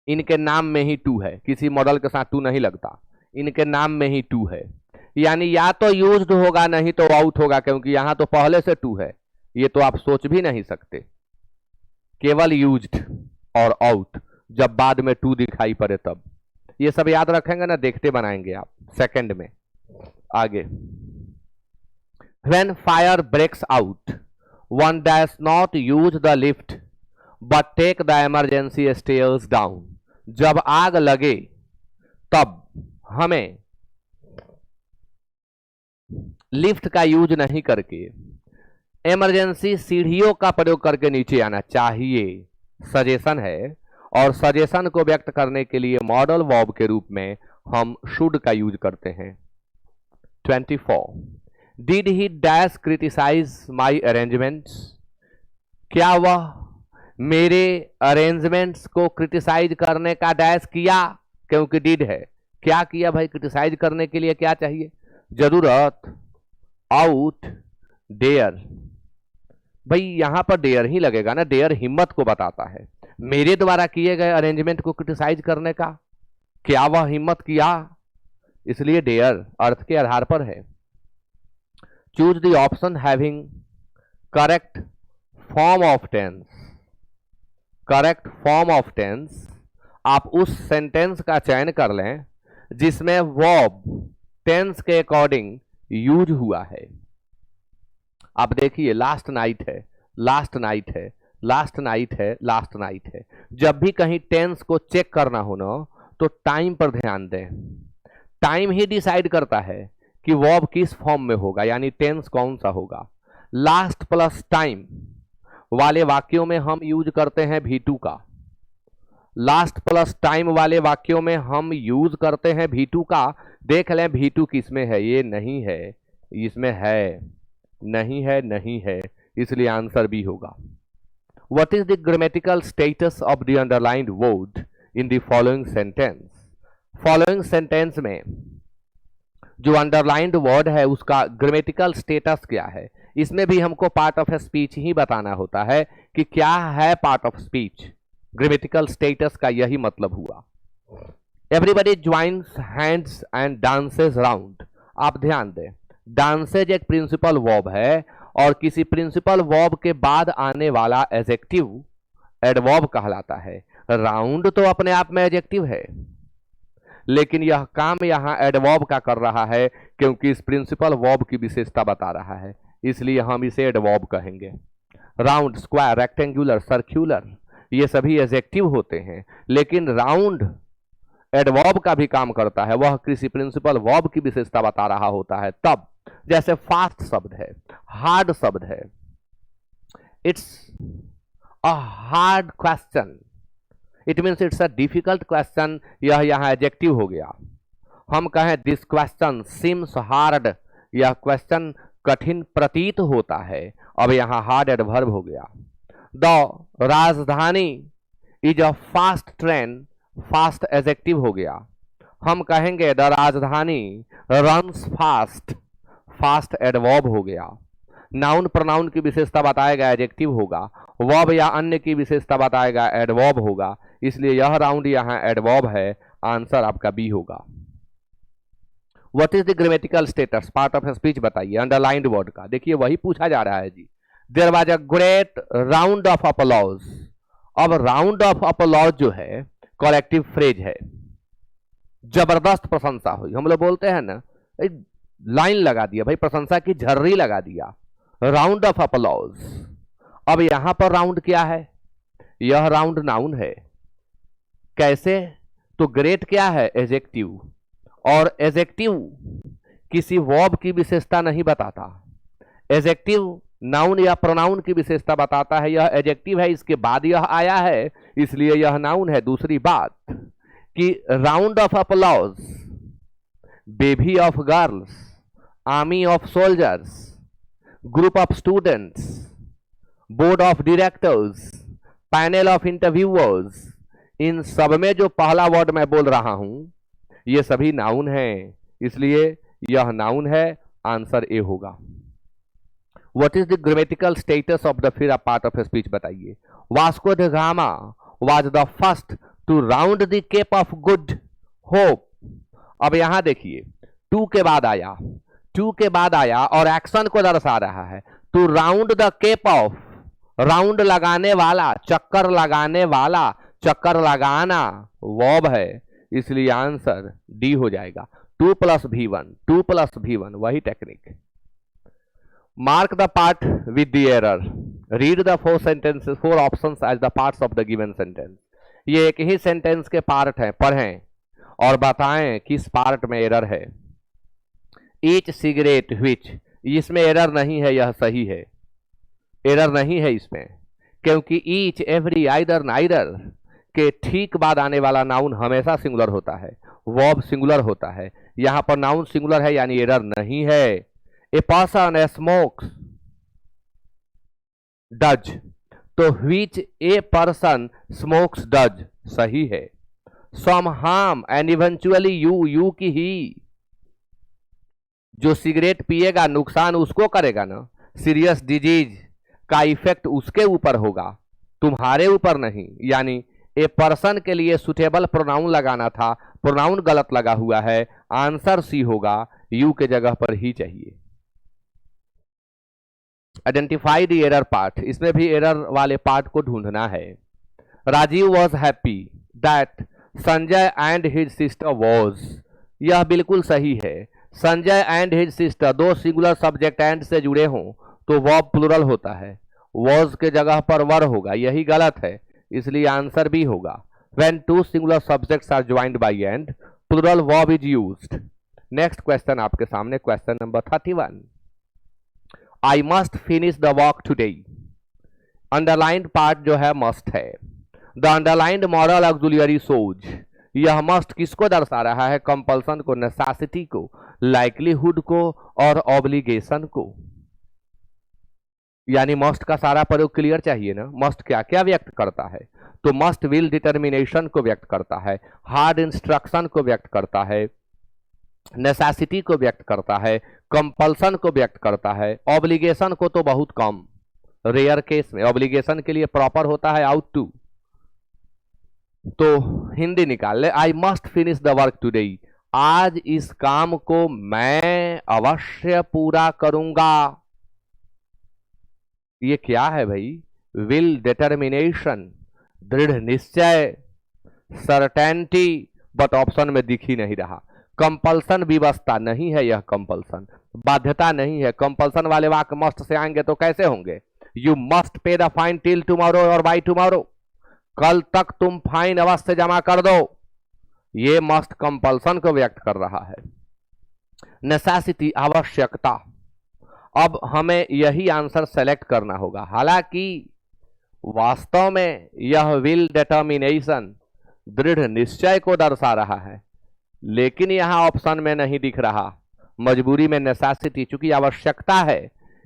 इनके नाम में ही टू है, किसी मॉडल के साथ टू नहीं लगता, इनके नाम में ही टू है। यानी या तो यूज्ड होगा नहीं तो आउट होगा, क्योंकि यहां तो पहले से टू है, ये तो आप सोच भी नहीं सकते। केवल यूज्ड और आउट, जब बाद में टू दिखाई पड़े तब। ये सब याद रखेंगे ना, देखते बनाएंगे आप सेकंड में। आगे, when fire breaks out one does not use the lift but take the emergency stairs down। जब आग लगे तब हमें लिफ्ट का यूज नहीं करके इमरजेंसी सीढ़ियों का प्रयोग करके नीचे आना चाहिए। सजेशन है, और सजेशन को व्यक्त करने के लिए मॉडल वर्ब के रूप में हम शुड का यूज करते हैं। 24, did he dash criticise my arrangements. क्या वह मेरे अरेंजमेंट्स को क्रिटिसाइज करने का डैश किया, क्योंकि डिड है। क्या किया भाई, क्रिटिसाइज करने के लिए क्या चाहिए, जरूरत, आउट, डेयर। भाई यहां पर डेयर ही लगेगा ना, डेयर हिम्मत को बताता है। मेरे द्वारा किए गए अरेंजमेंट को क्रिटिसाइज करने का, क्या वह हिम्मत किया, इसलिए डेयर अर्थ के आधार पर है। Choose the option having correct form of tense. Correct form of tense, आप उस सेंटेंस का चयन कर लें जिसमें वर्ब टेंस के अकॉर्डिंग यूज हुआ है। आप देखिए, लास्ट नाइट है, लास्ट नाइट है, लास्ट नाइट है, लास्ट नाइट है। जब भी कहीं टेंस को चेक करना हो ना, तो टाइम पर ध्यान दें। टाइम ही डिसाइड करता है कि वर्ब किस फॉर्म में होगा, यानी टेंस कौन सा होगा। लास्ट प्लस टाइम वाले वाक्यों में हम यूज करते हैं V2 का। लास्ट प्लस टाइम वाले वाक्यों में हम यूज करते हैं V2 का। देख लें V2 किसमें है, ये नहीं है, इसमें है, नहीं है, नहीं है, इसलिए आंसर बी होगा। What is the grammatical status of the underlined word in the following sentence? Following sentence में जो अंडरलाइंड वर्ड है उसका ग्रामेटिकल स्टेटस क्या है। इसमें भी हमको पार्ट ऑफ स्पीच ही बताना होता है कि क्या है part of speech. Grammatical status का यही मतलब हुआ। Everybody joins hands and dances round. आप ध्यान दें, डांसेज एक प्रिंसिपल वर्ब है और किसी प्रिंसिपल वर्ब के बाद आने वाला एडजेक्टिव एडवर्ब कहलाता है। राउंड तो अपने आप में एडजेक्टिव है, लेकिन यह काम यहां एडवर्ब का कर रहा है क्योंकि इस प्रिंसिपल वर्ब की विशेषता बता रहा है, इसलिए हम इसे एडवर्ब कहेंगे। राउंड, स्क्वायर, रेक्टेंगुलर, सर्क्यूलर, ये सभी एडजेक्टिव होते हैं, लेकिन राउंड एडवर्ब का भी काम करता है। वह किसी प्रिंसिपल वर्ब की विशेषता बता रहा होता है तब। जैसे फास्ट शब्द है, हार्ड शब्द है। It's a hard question, it means it's a difficult question, यह यहां एडजेक्टिव हो गया। हम कहें दिस क्वेश्चन सीम्स हार्ड, यह क्वेश्चन कठिन प्रतीत होता है, अब यहां हार्ड एडवर्ब हो गया। द राजधानी is a fast train, fast adjective हो गया। हम कहेंगे द राजधानी रन्स फास्ट, फास्ट एडवर्ब हो गया। नाउन प्रोनाउन की विशेषता बताएगा एडजेक्टिव होगा, वर्ब या अन्य की विशेषता बताएगा एडवर्ब होगा, इसलिए यह राउंड यहां एडवर्ब है। आंसर आपका बी होगा। What is the grammatical status part of speech बताइए अंडरलाइंड वर्ड का। देखिए वही पूछा जा रहा है जी। There was a great round of applause. अब राउंड ऑफ अपलॉज जो है कलेक्टिव फ्रेज है, जबरदस्त प्रशंसा हुई। हम लोग बोलते हैं ना, लाइन लगा दिया भाई, प्रशंसा की झर्री लगा दिया, राउंड ऑफ अपलॉज। अब यहां पर राउंड क्या है, यह राउंड नाउन है। कैसे, तो ग्रेट क्या है, एडजेक्टिव, और एडजेक्टिव किसी वर्ब की विशेषता नहीं बताता। एडजेक्टिव नाउन या प्रोनाउन की विशेषता बताता है, यह एडजेक्टिव है, इसके बाद यह आया है इसलिए यह नाउन है। दूसरी बात कि round of applause, bevy of girls, army of soldiers, group of students, board of directors, panel of interviewers, इन सब में जो पहला वर्ड मैं बोल रहा हूं ये सभी नाउन हैं, इसलिए यह नाउन है, आंसर ए होगा। What is the grammatical status of the first part of speech बताइए। Vasco da Gama was the first to round the cap of Good Hope. अब यहां देखिए टू के बाद आया, टू के बाद आया और एक्शन को दर्शा रहा है। To round the cap of, round लगाने वाला, चक्कर लगाने वाला, चक्कर लगाना वर्ब है, इसलिए आंसर डी हो जाएगा। 2 + V1, 2 + V1 वही technique. Mark the part with the error, read the 4 sentences, 4 options as the parts of the given sentence. ये एक ही सेंटेंस के पार्ट हैं, पढ़ें और बताएं किस पार्ट में एरर है। ईच सिगरेट व्हिच, इसमें एरर नहीं है, यह सही है, एरर नहीं है इसमें, क्योंकि ईच, एवरी, आइदर, नाइदर के ठीक बाद आने वाला नाउन हमेशा सिंगुलर होता है, वर्ब सिंगुलर होता है। यहां पर नाउन सिंगुलर है यानी एरर नहीं है। ए पर्सन स्मोक्स डज, तो which a person smokes does सही है। Some harm and eventually you, you की ही, जो सिगरेट पिएगा नुकसान उसको करेगा ना, सीरियस डिजीज का इफेक्ट उसके ऊपर होगा, तुम्हारे ऊपर नहीं। यानी ए पर्सन के लिए सुटेबल प्रोनाउन लगाना था, प्रोनाउन गलत लगा हुआ है, आंसर सी होगा, यू के जगह पर ही चाहिए। आइडेंटिफाई द एरर पार्ट, इसमें भी एरर वाले पार्ट को ढूंढना है। Rajiv was happy that Sanjay and his sister was, यह बिल्कुल सही है। संजय एंड हिज सिस्टर दो सिंगुलर सब्जेक्ट एंड से जुड़े हों तो वर्ब प्लुरल होता है, वॉज के जगह पर वर होगा, यही गलत है, इसलिए आंसर बी होगा। When two singular subjects are joined by and, plural verb is used. Next question आपके सामने, question number 31। I must finish the work today. Underlined part जो है मस्ट है। द अंडरलाइंड मॉरल ऑक्सिलियरी सोज, यह must किसको दर्शा रहा है, कंपल्सन को, नेसेसिटी को, लाइकलीहुड को और ऑब्लिगेशन को। यानी मस्ट का सारा प्रयोग क्लियर चाहिए ना। मस्ट क्या क्या व्यक्त करता है, तो मस्ट विल डिटर्मिनेशन को व्यक्त करता है, हार्ड इंस्ट्रक्शन को व्यक्त करता है, नेसेसिटी को व्यक्त करता है, कंपल्सन को व्यक्त करता है, ऑब्लिगेशन को तो बहुत कम, रेयर केस में। ऑब्लिगेशन के लिए प्रॉपर होता है आउट टू। तो हिंदी निकाल ले, I must finish the work today, आज इस काम को मैं अवश्य पूरा करूंगा। ये क्या है भाई, विल, डिटर्मिनेशन, दृढ़ निश्चय, सर्टेनिटी, बट ऑप्शन में दिख ही नहीं रहा। कंपल्सन विवशता नहीं है, यह कंपल्सन बाध्यता नहीं है। कंपल्सन वाले वाक्य मस्ट से आएंगे तो कैसे होंगे, you must pay the fine till tomorrow और बाय टुमारो, कल तक तुम फाइन अवश्य जमा कर दो, ये मस्ट कंपल्सन को व्यक्त कर रहा है। नेसेसिटी आवश्यकता, अब हमें यही आंसर सेलेक्ट करना होगा। हालांकि वास्तव में यह विल डिटर्मिनेशन दृढ़ निश्चय को दर्शा रहा है, लेकिन यहां ऑप्शन में नहीं दिख रहा। मजबूरी में नेसेसिटी, चूंकि आवश्यकता है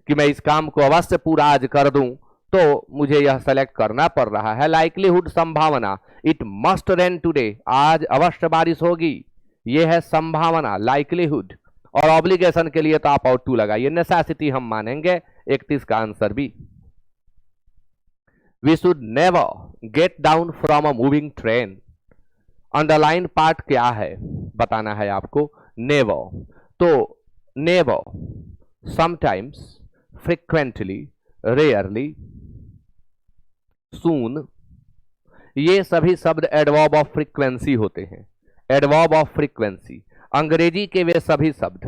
कि मैं इस काम को अवश्य पूरा आज कर दूं, तो मुझे यह सेलेक्ट करना पड़ रहा है। लाइकलीहुड, संभावना, इट मस्ट रेन टुडे, आज अवश्य बारिश होगी, यह है संभावना, लाइकलीहुड। और ऑब्लिगेशन के लिए तो आप और टू लगाइए, नेसेसिटी हम मानेंगे। 31 का आंसर भी। We should never get down from a moving train, underline part क्या है बताना है आपको, नेवर। तो never, sometimes, frequently, rarely, soon, ये सभी शब्द एडवर्ब ऑफ फ्रीक्वेंसी होते हैं। एडवर्ब ऑफ फ्रीक्वेंसी अंग्रेजी के वे सभी शब्द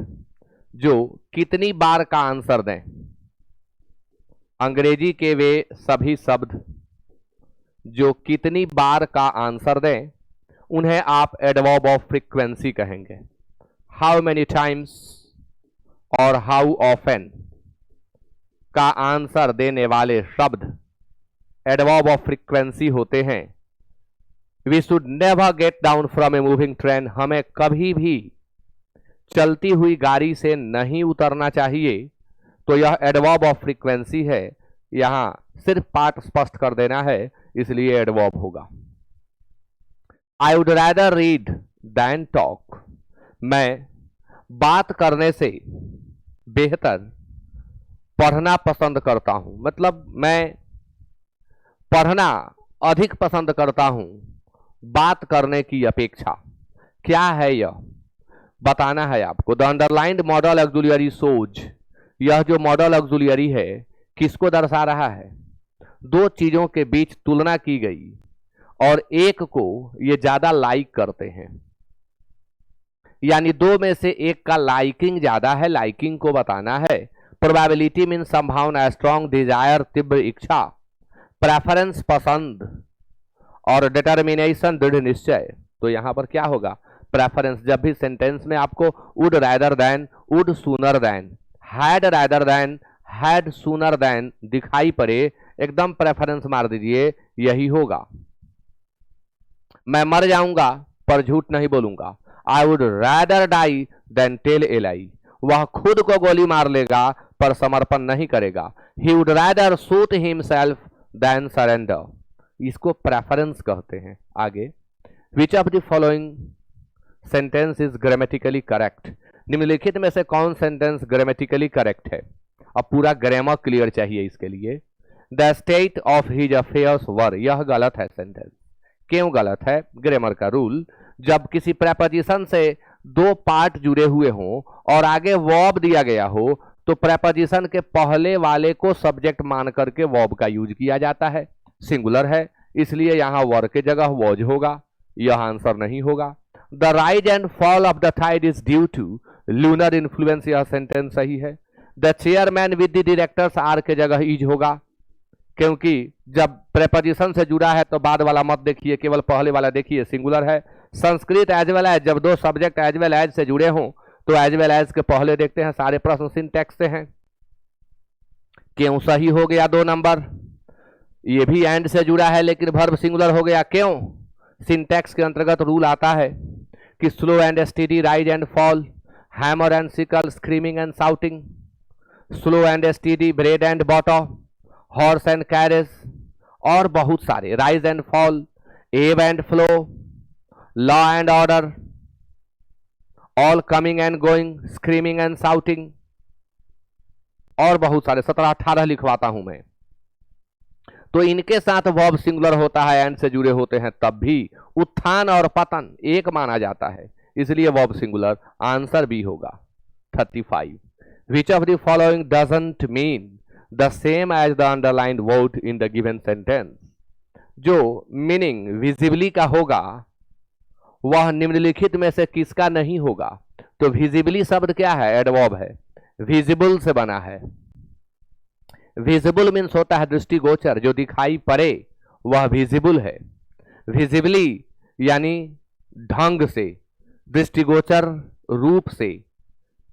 जो कितनी बार का आंसर दें, अंग्रेजी के वे सभी शब्द जो कितनी बार का आंसर दें, उन्हें आप एडवर्ब ऑफ फ्रीक्वेंसी कहेंगे। हाउ मेनी टाइम्स और हाउ ऑफन का आंसर देने वाले शब्द एडवर्ब ऑफ फ्रीक्वेंसी होते हैं। We should never get down from a moving train, हमें कभी भी चलती हुई गाड़ी से नहीं उतरना चाहिए, तो यह एडवर्ब ऑफ फ्रीक्वेंसी है। यहां सिर्फ पार्ट स्पष्ट कर देना है, इसलिए एडवर्ब होगा। I would rather read than talk, मैं बात करने से बेहतर पढ़ना पसंद करता हूं। मतलब मैं पढ़ना अधिक पसंद करता हूं बात करने की अपेक्षा। क्या है यह, बताना है आपको। द अंडरलाइंड मॉडल ऑक्सिलरी सोज, यह जो मॉडल ऑक्सिलरी है किसको दर्शा रहा है? दो चीजों के बीच तुलना की गई और एक को ये ज्यादा लाइक करते हैं, यानी दो में से एक का लाइकिंग ज्यादा है, लाइकिंग को बताना है। प्रोबेबिलिटी मीन संभावना, स्ट्रॉन्ग डिजायर तीव्र इच्छा, प्रेफरेंस पसंद, और डिटर्मिनेशन दृढ़ निश्चय। तो यहां पर क्या होगा? प्रेफरेंस। जब भी सेंटेंस में आपको would rather than, would sooner than, had rather than, had sooner than दिखाई पड़े, एकदम प्रेफरेंस मार दीजिए, यही होगा। मैं मर जाऊंगा पर झूठ नहीं बोलूंगा। I would rather die than tell a lie, वह खुद को गोली मार लेगा पर समर्पण नहीं करेगा। He would rather shoot himself than surrender, इसको प्रेफरेंस कहते हैं। आगे, which of the following sentence is grammatically correct, निम्नलिखित में से कौन सेंटेंस ग्रामेटिकली करेक्ट है? अब पूरा ग्रामर क्लियर चाहिए इसके लिए। The state of his affairs were, यह गलत है सेंटेंस। क्यों गलत है? ग्रामर का रूल, जब किसी प्रेपोजिशन से दो पार्ट जुड़े हुए हों और आगे वर्ब दिया गया हो तो प्रेपोजिशन के पहले वाले को सब्जेक्ट मान करके वर्ब का यूज किया जाता है। सिंगुलर है इसलिए यहां वर के जगह वॉज होगा, यह आंसर नहीं होगा। The rise and fall of the tide is due to lunar influence, यह सेंटेंस सही है। The chairman with the directors are के जगह इज होगा, क्योंकि जब प्रेपोजिशन से जुड़ा है तो बाद वाला मत देखिए, केवल पहले वाला देखिए, सिंगुलर है। संस्कृत एज वेल एज, जब दो सब्जेक्ट एज वेल एज से जुड़े हों तो एज वेल एज के पहले देखते हैं, सारे प्रश्न सिंटैक्स से हैं। क्यों सही हो गया 2 नंबर। ये भी एंड से जुड़ा है लेकिन वर्ब सिंगुलर हो गया, क्यों? सिंटैक्स के अंतर्गत रूल आता है कि slow and steady rise and fall, hammer and sickle screaming and shouting, slow and steady bread and butter, horse and carriage, और बहुत सारे, राइज एंड फॉल, एब and flow, law and order, all coming and going, screaming and shouting, और बहुत सारे 17-18 लिखवाता हूं मैं। तो इनके साथ वर्ब सिंगुलर होता है, एंड से जुड़े होते हैं, तब भी उत्थान और पतन एक माना जाता है, इसलिए वर्ब सिंगुलर। आंसर बी होगा 35। Which of the following doesn't mean the same as the underlined word in the given sentence, जो मीनिंग विजिबली का होगा वह निम्नलिखित में से किसका नहीं होगा? तो विजिबली शब्द क्या है? एडवर्ब है, विजिबल से बना है। विजिबल मीन्स होता है दृष्टिगोचर, जो दिखाई पड़े वह विजिबल है। विजिबली यानी ढंग से, दृष्टिगोचर रूप से,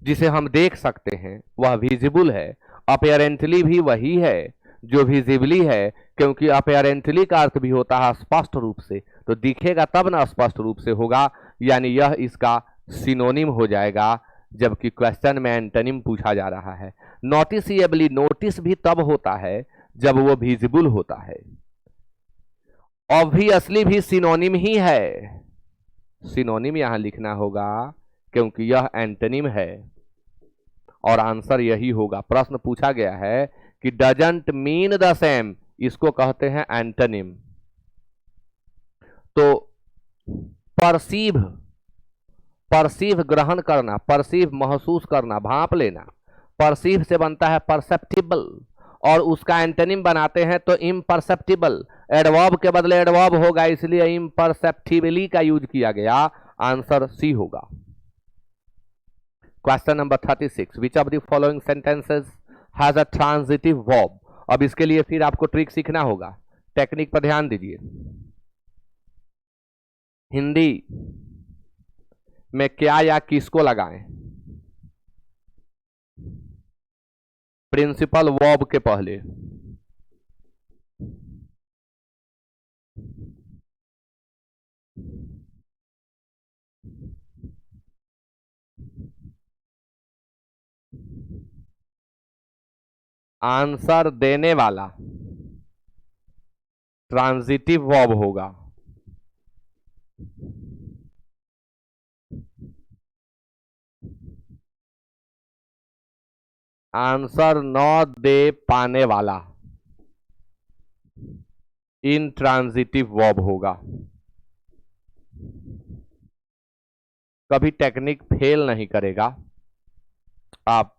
जिसे हम देख सकते हैं वह विजिबल है। अपीयरेंटली भी वही है जो विजिबली है, क्योंकि अपीयरेंटली का अर्थ भी होता है स्पष्ट रूप से, तो दिखेगा तब ना स्पष्ट रूप से होगा, यानी यह इसका सिनोनिम हो जाएगा, जबकि क्वेश्चन में एंटोनिम पूछा जा रहा है। नोटिसिएबली, नोटिस भी तब होता है जब वो विजिबल होता है। ऑब्वियसली भी सिनोनिम ही है, सिनोनिम यहां लिखना होगा क्योंकि यह एंटोनिम है, और आंसर यही होगा। प्रश्न पूछा गया है कि डजंट मीन द सेम, इसको कहते हैं एंटोनिम। तो परसीव, परसीव ग्रहण करना, परसीव महसूस करना, भांप लेना, परसीव से बनता है परसेप्टिबल, और उसका एंटोनिम बनाते हैं तो इम्परसेप्टिबल। एडवर्ब के बदले एडवर्ब होगा, इसलिए इम्परसेप्टिबली का यूज किया गया। आंसर सी होगा। Question number 36, which of the following sentences has a transitive verb. अब इसके लिए फिर आपको ट्रिक सीखना होगा, टेक्निक पर ध्यान दीजिए। हिंदी में क्या या किसको लगाएं? प्रिंसिपल वर्ब के पहले। आंसर देने वाला, ट्रांजिटिव वर्ब होगा। आंसर न दे पाने वाला इंट्रांजिटिव वर्ब होगा। कभी टेक्निक फेल नहीं करेगा। आप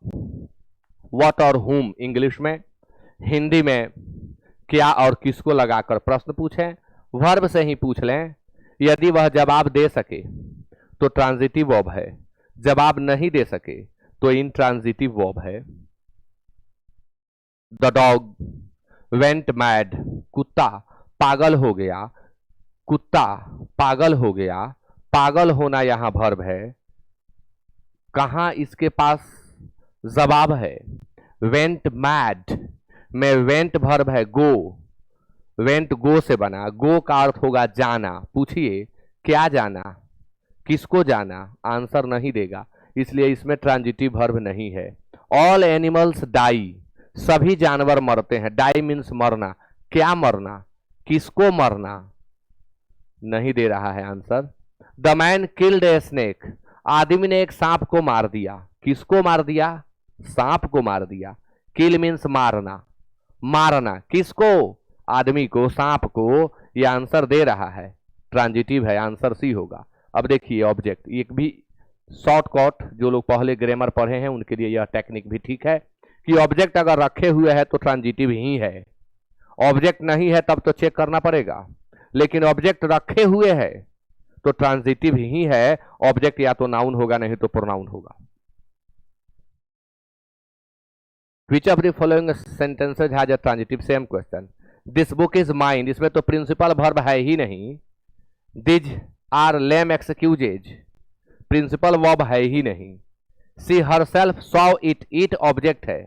व्हाट और हुम इंग्लिश में, हिंदी में क्या और किसको लगाकर प्रश्न पूछें, वर्ब से ही पूछ लें। यदि वह जवाब दे सके तो ट्रांजिटिव वर्ब है, जवाब नहीं दे सके तो इंट्रांजिटिव वर्ब है। द डॉग वेंट मैड, कुत्ता पागल हो गया। कुत्ता पागल हो गया, पागल होना यहां वर्ब है। कहां इसके पास जवाब है? वेंट मैड में वेंट वर्ब है गो, वेंट गो से बना, गो का अर्थ होगा जाना। पूछिए क्या जाना, किसको जाना, आंसर नहीं देगा, इसलिए इसमें ट्रांजिटिव वर्ब नहीं है। ऑल एनिमल्स डाई, सभी जानवर मरते हैं। डाई मीन्स मरना, क्या मरना, किसको मरना, नहीं दे रहा है answer. The man killed a snake, आदमी ने एक सांप को मार दिया। किसको मार दिया? सांप को मार दिया। किल मीन्स मारना, मारना किसको? आदमी को, सांप को। यह आंसर दे रहा है, ट्रांजिटिव है, आंसर सी होगा। अब देखिए ऑब्जेक्ट, एक भी शॉर्टकट, जो लोग पहले ग्रामर पढ़े हैं उनके लिए यह टेक्निक भी ठीक है कि ऑब्जेक्ट अगर रखे हुए है तो ट्रांजिटिव ही है। ऑब्जेक्ट नहीं है तब तो चेक करना पड़ेगा, लेकिन ऑब्जेक्ट रखे हुए है तो ट्रांजिटिव ही है। ऑब्जेक्ट या तो नाउन होगा नहीं तो प्रोनाउन होगा। Which of the following sentences has a transitive? Same question. This book is mine, इसमें तो प्रिंसिपल वर्ब है ही नहीं। These are lame excuses, principal verb है ही नहीं। She herself saw it, it object है,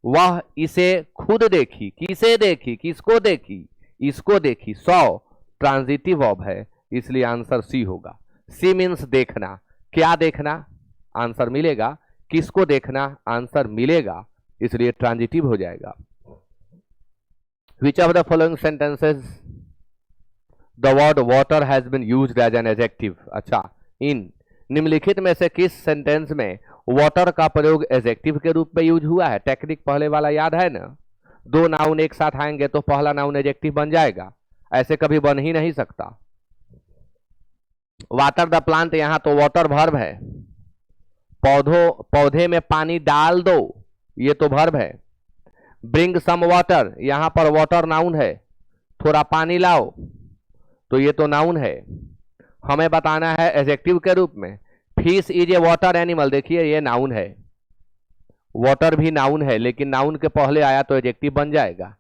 वह इसे खुद देखी। किसे देखी, किसको देखी, इसको देखी। saw ट्रांजिटिव वर्ब है, इसलिए आंसर सी होगा। सी मीन्स देखना, क्या देखना, आंसर मिलेगा। किसको देखना, आंसर मिलेगा, इसलिए ट्रांजिटिव हो जाएगा। Which of the following sentences the word water has been used as an adjective? अच्छा, इन निम्नलिखित में से किस सेंटेंस में वाटर का प्रयोग एडजेक्टिव के रूप में यूज हुआ है? टेक्निक पहले वाला याद है ना, दो नाउन एक साथ आएंगे तो पहला नाउन एडजेक्टिव बन जाएगा, ऐसे कभी बन ही नहीं सकता। वाटर द प्लांट, यहां तो वाटर वर्ब है, पौधे में पानी डाल दो, ये तो वर्ब है। ब्रिंग सम वाटर, यहां पर वाटर नाउन है, थोड़ा पानी लाओ, तो ये तो नाउन है। हमें बताना है एडजेक्टिव के रूप में। Fish is a water animal, देखिए ये नाउन है, वाटर भी नाउन है, लेकिन नाउन के पहले आया तो एडजेक्टिव बन जाएगा।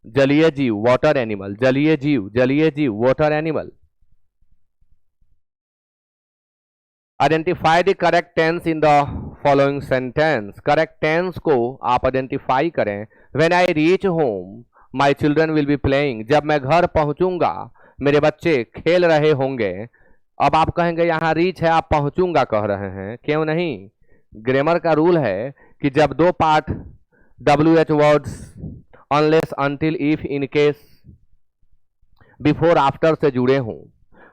जलीय जीव वाटर एनिमल, जलीय जीव water animal. Identify the correct tense in the following sentence, correct tense को आप आइडेंटिफाई करें। When I reach home my children will be playing, जब मैं घर पहुंचूंगा मेरे बच्चे खेल रहे होंगे। अब आप कहेंगे यहां रीच है, आप पहुंचूंगा कह रहे हैं, क्यों नहीं? ग्रामर का रूल है कि जब दो part WH words unless until if in case before after से जुड़े हों,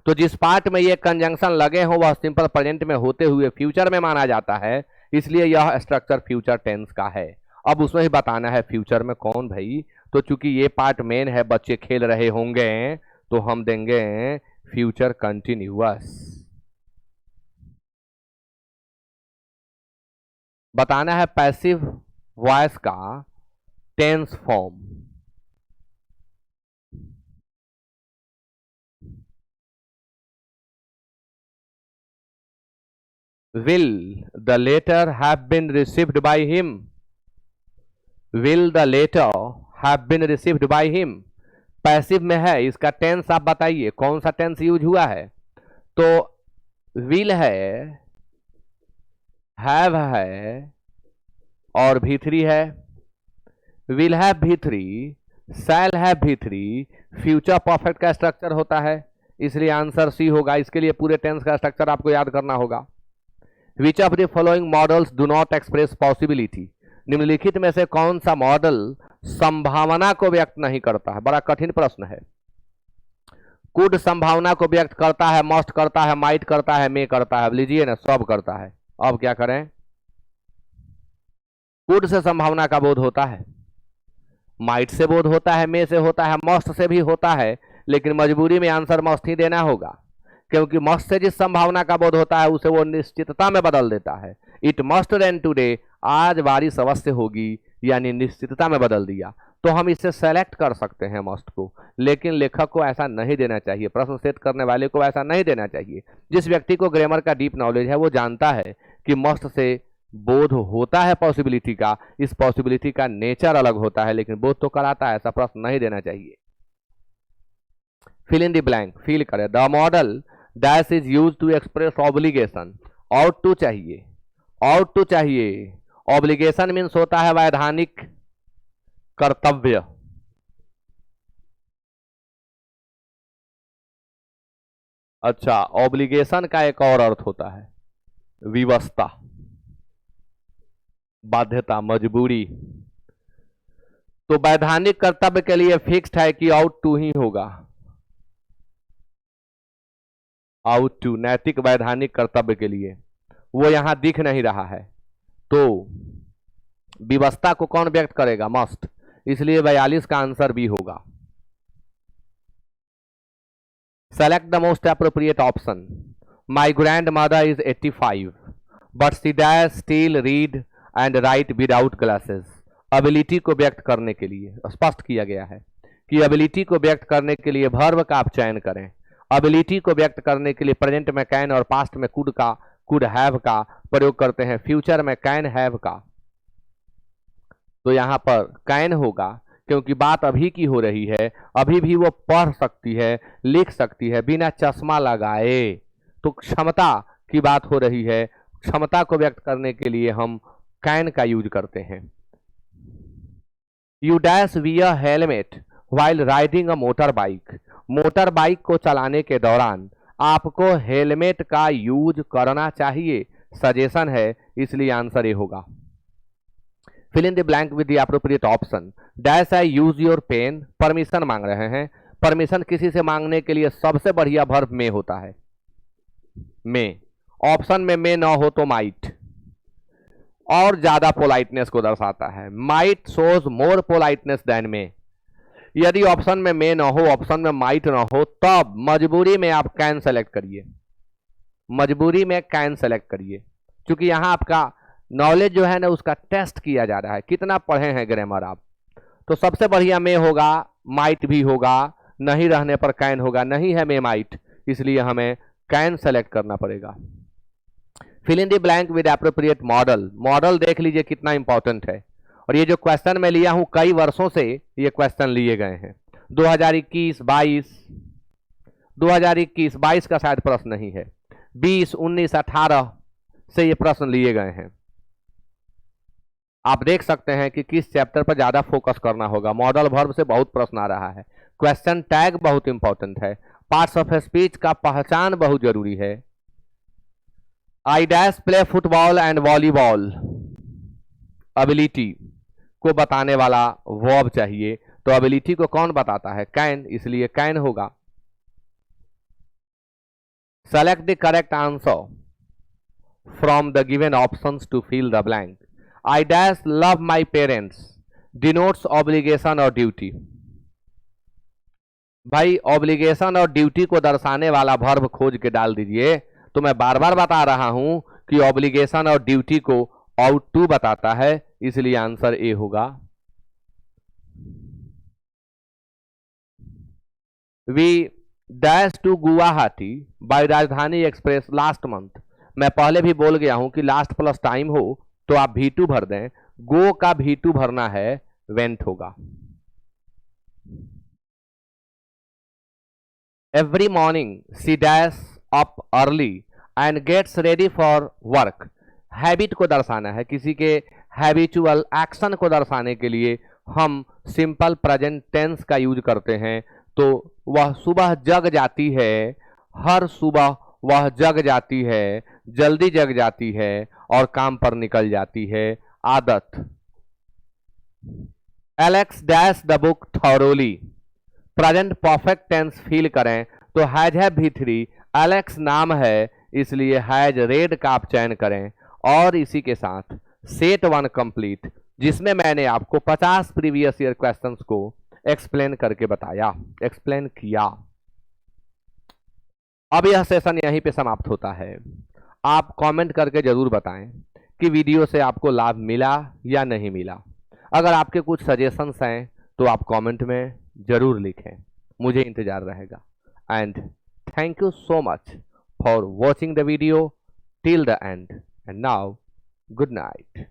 तो जिस पार्ट में ये कंजंक्शन लगे हों वह सिंपल प्रेजेंट में होते हुए फ्यूचर में माना जाता है, इसलिए यह स्ट्रक्चर फ्यूचर टेंस का है। अब उसमें ही बताना है फ्यूचर में कौन भाई, तो चूंकि ये पार्ट मेन है, बच्चे खेल रहे होंगे, तो हम देंगे फ्यूचर कंटिन्यूअस। बताना है पैसिव वॉइस का tense form. Will the letter have been received by him? Will the letter have been received by him? Passive में है, इसका टेंस आप बताइए कौन सा टेंस यूज हुआ है? तो will है, have है और V3 है। will have V3, shall have V3 future perfect का स्ट्रक्चर होता है, इसलिए आंसर सी होगा। इसके लिए पूरे टेंस का स्ट्रक्चर आपको याद करना होगा। Which of the following models do not express possibility? निम्नलिखित में से कौन सा मॉडल संभावना को व्यक्त नहीं करता है। बड़ा कठिन प्रश्न है। कुड संभावना को व्यक्त करता है, मस्ट करता है, माइट करता है, मे करता है। अब लीजिए ना, सब करता है। अब क्या करें? कुड से संभावना का बोध होता है, माइट से बोध होता है, मे से होता है, मस्ट से भी होता है, लेकिन मजबूरी में आंसर मस्ट ही देना होगा, क्योंकि मस्ट से जिस संभावना का बोध होता है उसे वो निश्चितता में बदल देता है। इट मस्ट रेन टुडे, आज बारिश अवश्य होगी, यानी निश्चितता में बदल दिया। तो हम इसे सेलेक्ट कर सकते हैं मस्ट को, लेकिन लेखक को ऐसा नहीं देना चाहिए, प्रश्न सेट करने वाले को ऐसा नहीं देना चाहिए। जिस व्यक्ति को ग्रामर का डीप नॉलेज है वो जानता है कि मस्ट से बोध होता है पॉसिबिलिटी का, इस पॉसिबिलिटी का नेचर अलग होता है, लेकिन बोध तो कराता है। ऐसा प्रश्न नहीं देना चाहिए। Fill in the blank, fill करें। The modal dash is used to express obligation. Ought to चाहिए, आउट टू चाहिए। ऑब्लिगेशन मीन्स होता है वैधानिक कर्तव्य। अच्छा, ऑब्लिगेशन का एक और अर्थ होता है विवशता, बाध्यता, मजबूरी। तो वैधानिक कर्तव्य के लिए फिक्स्ड है कि आउट टू ही होगा। आउट टू नैतिक वैधानिक कर्तव्य के लिए, वो यहां दिख नहीं रहा है, तो विवशता को कौन व्यक्त करेगा? मस्ट। इसलिए 42 का आंसर भी होगा। Select the most appropriate option. My grandmother is 85 but she dash still read and write without glasses. Ability को व्यक्त करने के लिए स्पष्ट किया गया है कि एबिलिटी को व्यक्त करने के लिए वर्ब का आप चयन करें। एबिलिटी को व्यक्त करने के लिए प्रेजेंट में कैन और पास्ट में कुड का, कुड हैव का प्रयोग करते हैं, फ्यूचर में कैन हैव का। तो यहां पर कैन होगा क्योंकि बात अभी की हो रही है, अभी भी वो पढ़ सकती है, लिख सकती है बिना चश्मा लगाए। तो क्षमता की बात हो रही है, क्षमता को व्यक्त करने के लिए हम कैन का यूज करते हैं। You dash wear helmet while riding a motor bike. Motor bike को चलाने के दौरान आपको हेलमेट का यूज करना चाहिए, सजेशन है, इसलिए आंसर ए होगा। Fill in the blank with the appropriate option. Dash I use your pen. Permission मांग रहे हैं। परमिशन किसी से मांगने के लिए सबसे बढ़िया वर्ब में होता है, में। ऑप्शन में ना हो तो माइट, और ज्यादा पोलाइटनेस को दर्शाता है। Might shows more politeness than may. यदि ऑप्शन में ना हो, ऑप्शन में माइट ना हो, तब मजबूरी में आप कैन सेलेक्ट करिए, मजबूरी में कैन सेलेक्ट करिए, क्योंकि यहां आपका नॉलेज जो है ना उसका टेस्ट किया जा रहा है, कितना पढ़े हैं ग्रामर आप। तो सबसे बढ़िया में होगा, माइट भी होगा, नहीं रहने पर कैन होगा, नहीं है में माइट, इसलिए हमें कैन सेलेक्ट करना पड़ेगा। Fill in the blank with appropriate modal. Modal देख लीजिए कितना इंपॉर्टेंट है, और ये जो क्वेश्चन मैं लिया हूं कई वर्षों से ये क्वेश्चन लिए गए हैं। 2021, 22 का शायद प्रश्न नहीं है, 20, 19, 18 से ये प्रश्न लिए गए हैं। आप देख सकते हैं कि किस चैप्टर पर ज्यादा फोकस करना होगा। मॉडल वर्ब से बहुत प्रश्न आ रहा है। क्वेश्चन टैग बहुत इंपॉर्टेंट है। पार्ट्स ऑफ स्पीच का पहचान बहुत जरूरी है। I dash play football and volleyball. Ability को बताने वाला वर्ब चाहिए, तो एबिलिटी को कौन बताता है? कैन, इसलिए कैन होगा। Select the correct answer from the given options to fill the blank. I dash love my parents denotes obligation और ड्यूटी। भाई ऑब्लिगेशन और ड्यूटी को दर्शाने वाला वर्ब खोज के डाल दीजिए। तो मैं बार बार बता रहा हूं कि ऑब्लिगेशन और ड्यूटी को आउट टू बताता है, इसलिए आंसर ए होगा। We dash to Guwahati by Rajdhani express last month. मैं पहले भी बोल गया हूं कि लास्ट प्लस टाइम हो तो आप V2 भर दें, गो का V2 भरना है, वेंट होगा। Every morning she dash up early and gets ready for work. Habit को दर्शाना है, किसी के हैबिचुअल एक्शन को दर्शाने के लिए हम सिंपल प्रेजेंट टेंस का यूज करते हैं। तो वह सुबह जग जाती है, हर सुबह वह जग जाती है, जल्दी जग जाती है और काम पर निकल जाती है। आदत। Alex dash the book thoroughly. Present perfect tense feel करें तो हैज है भी3, एलेक्स नाम है इसलिए हैज रेड का आप चयन करें और इसी के साथ सेट 1 कंप्लीट, जिसमें मैंने आपको 50 प्रीवियस ईयर क्वेश्चंस को एक्सप्लेन करके बताया, एक्सप्लेन किया। अब यह सेशन यहीं पे समाप्त होता है। आप कमेंट करके जरूर बताएं कि वीडियो से आपको लाभ मिला या नहीं मिला। अगर आपके कुछ सजेशंस हैं तो आप कमेंट में जरूर लिखें, मुझे इंतजार रहेगा। And thank you so much for watching the video till the end and now good night.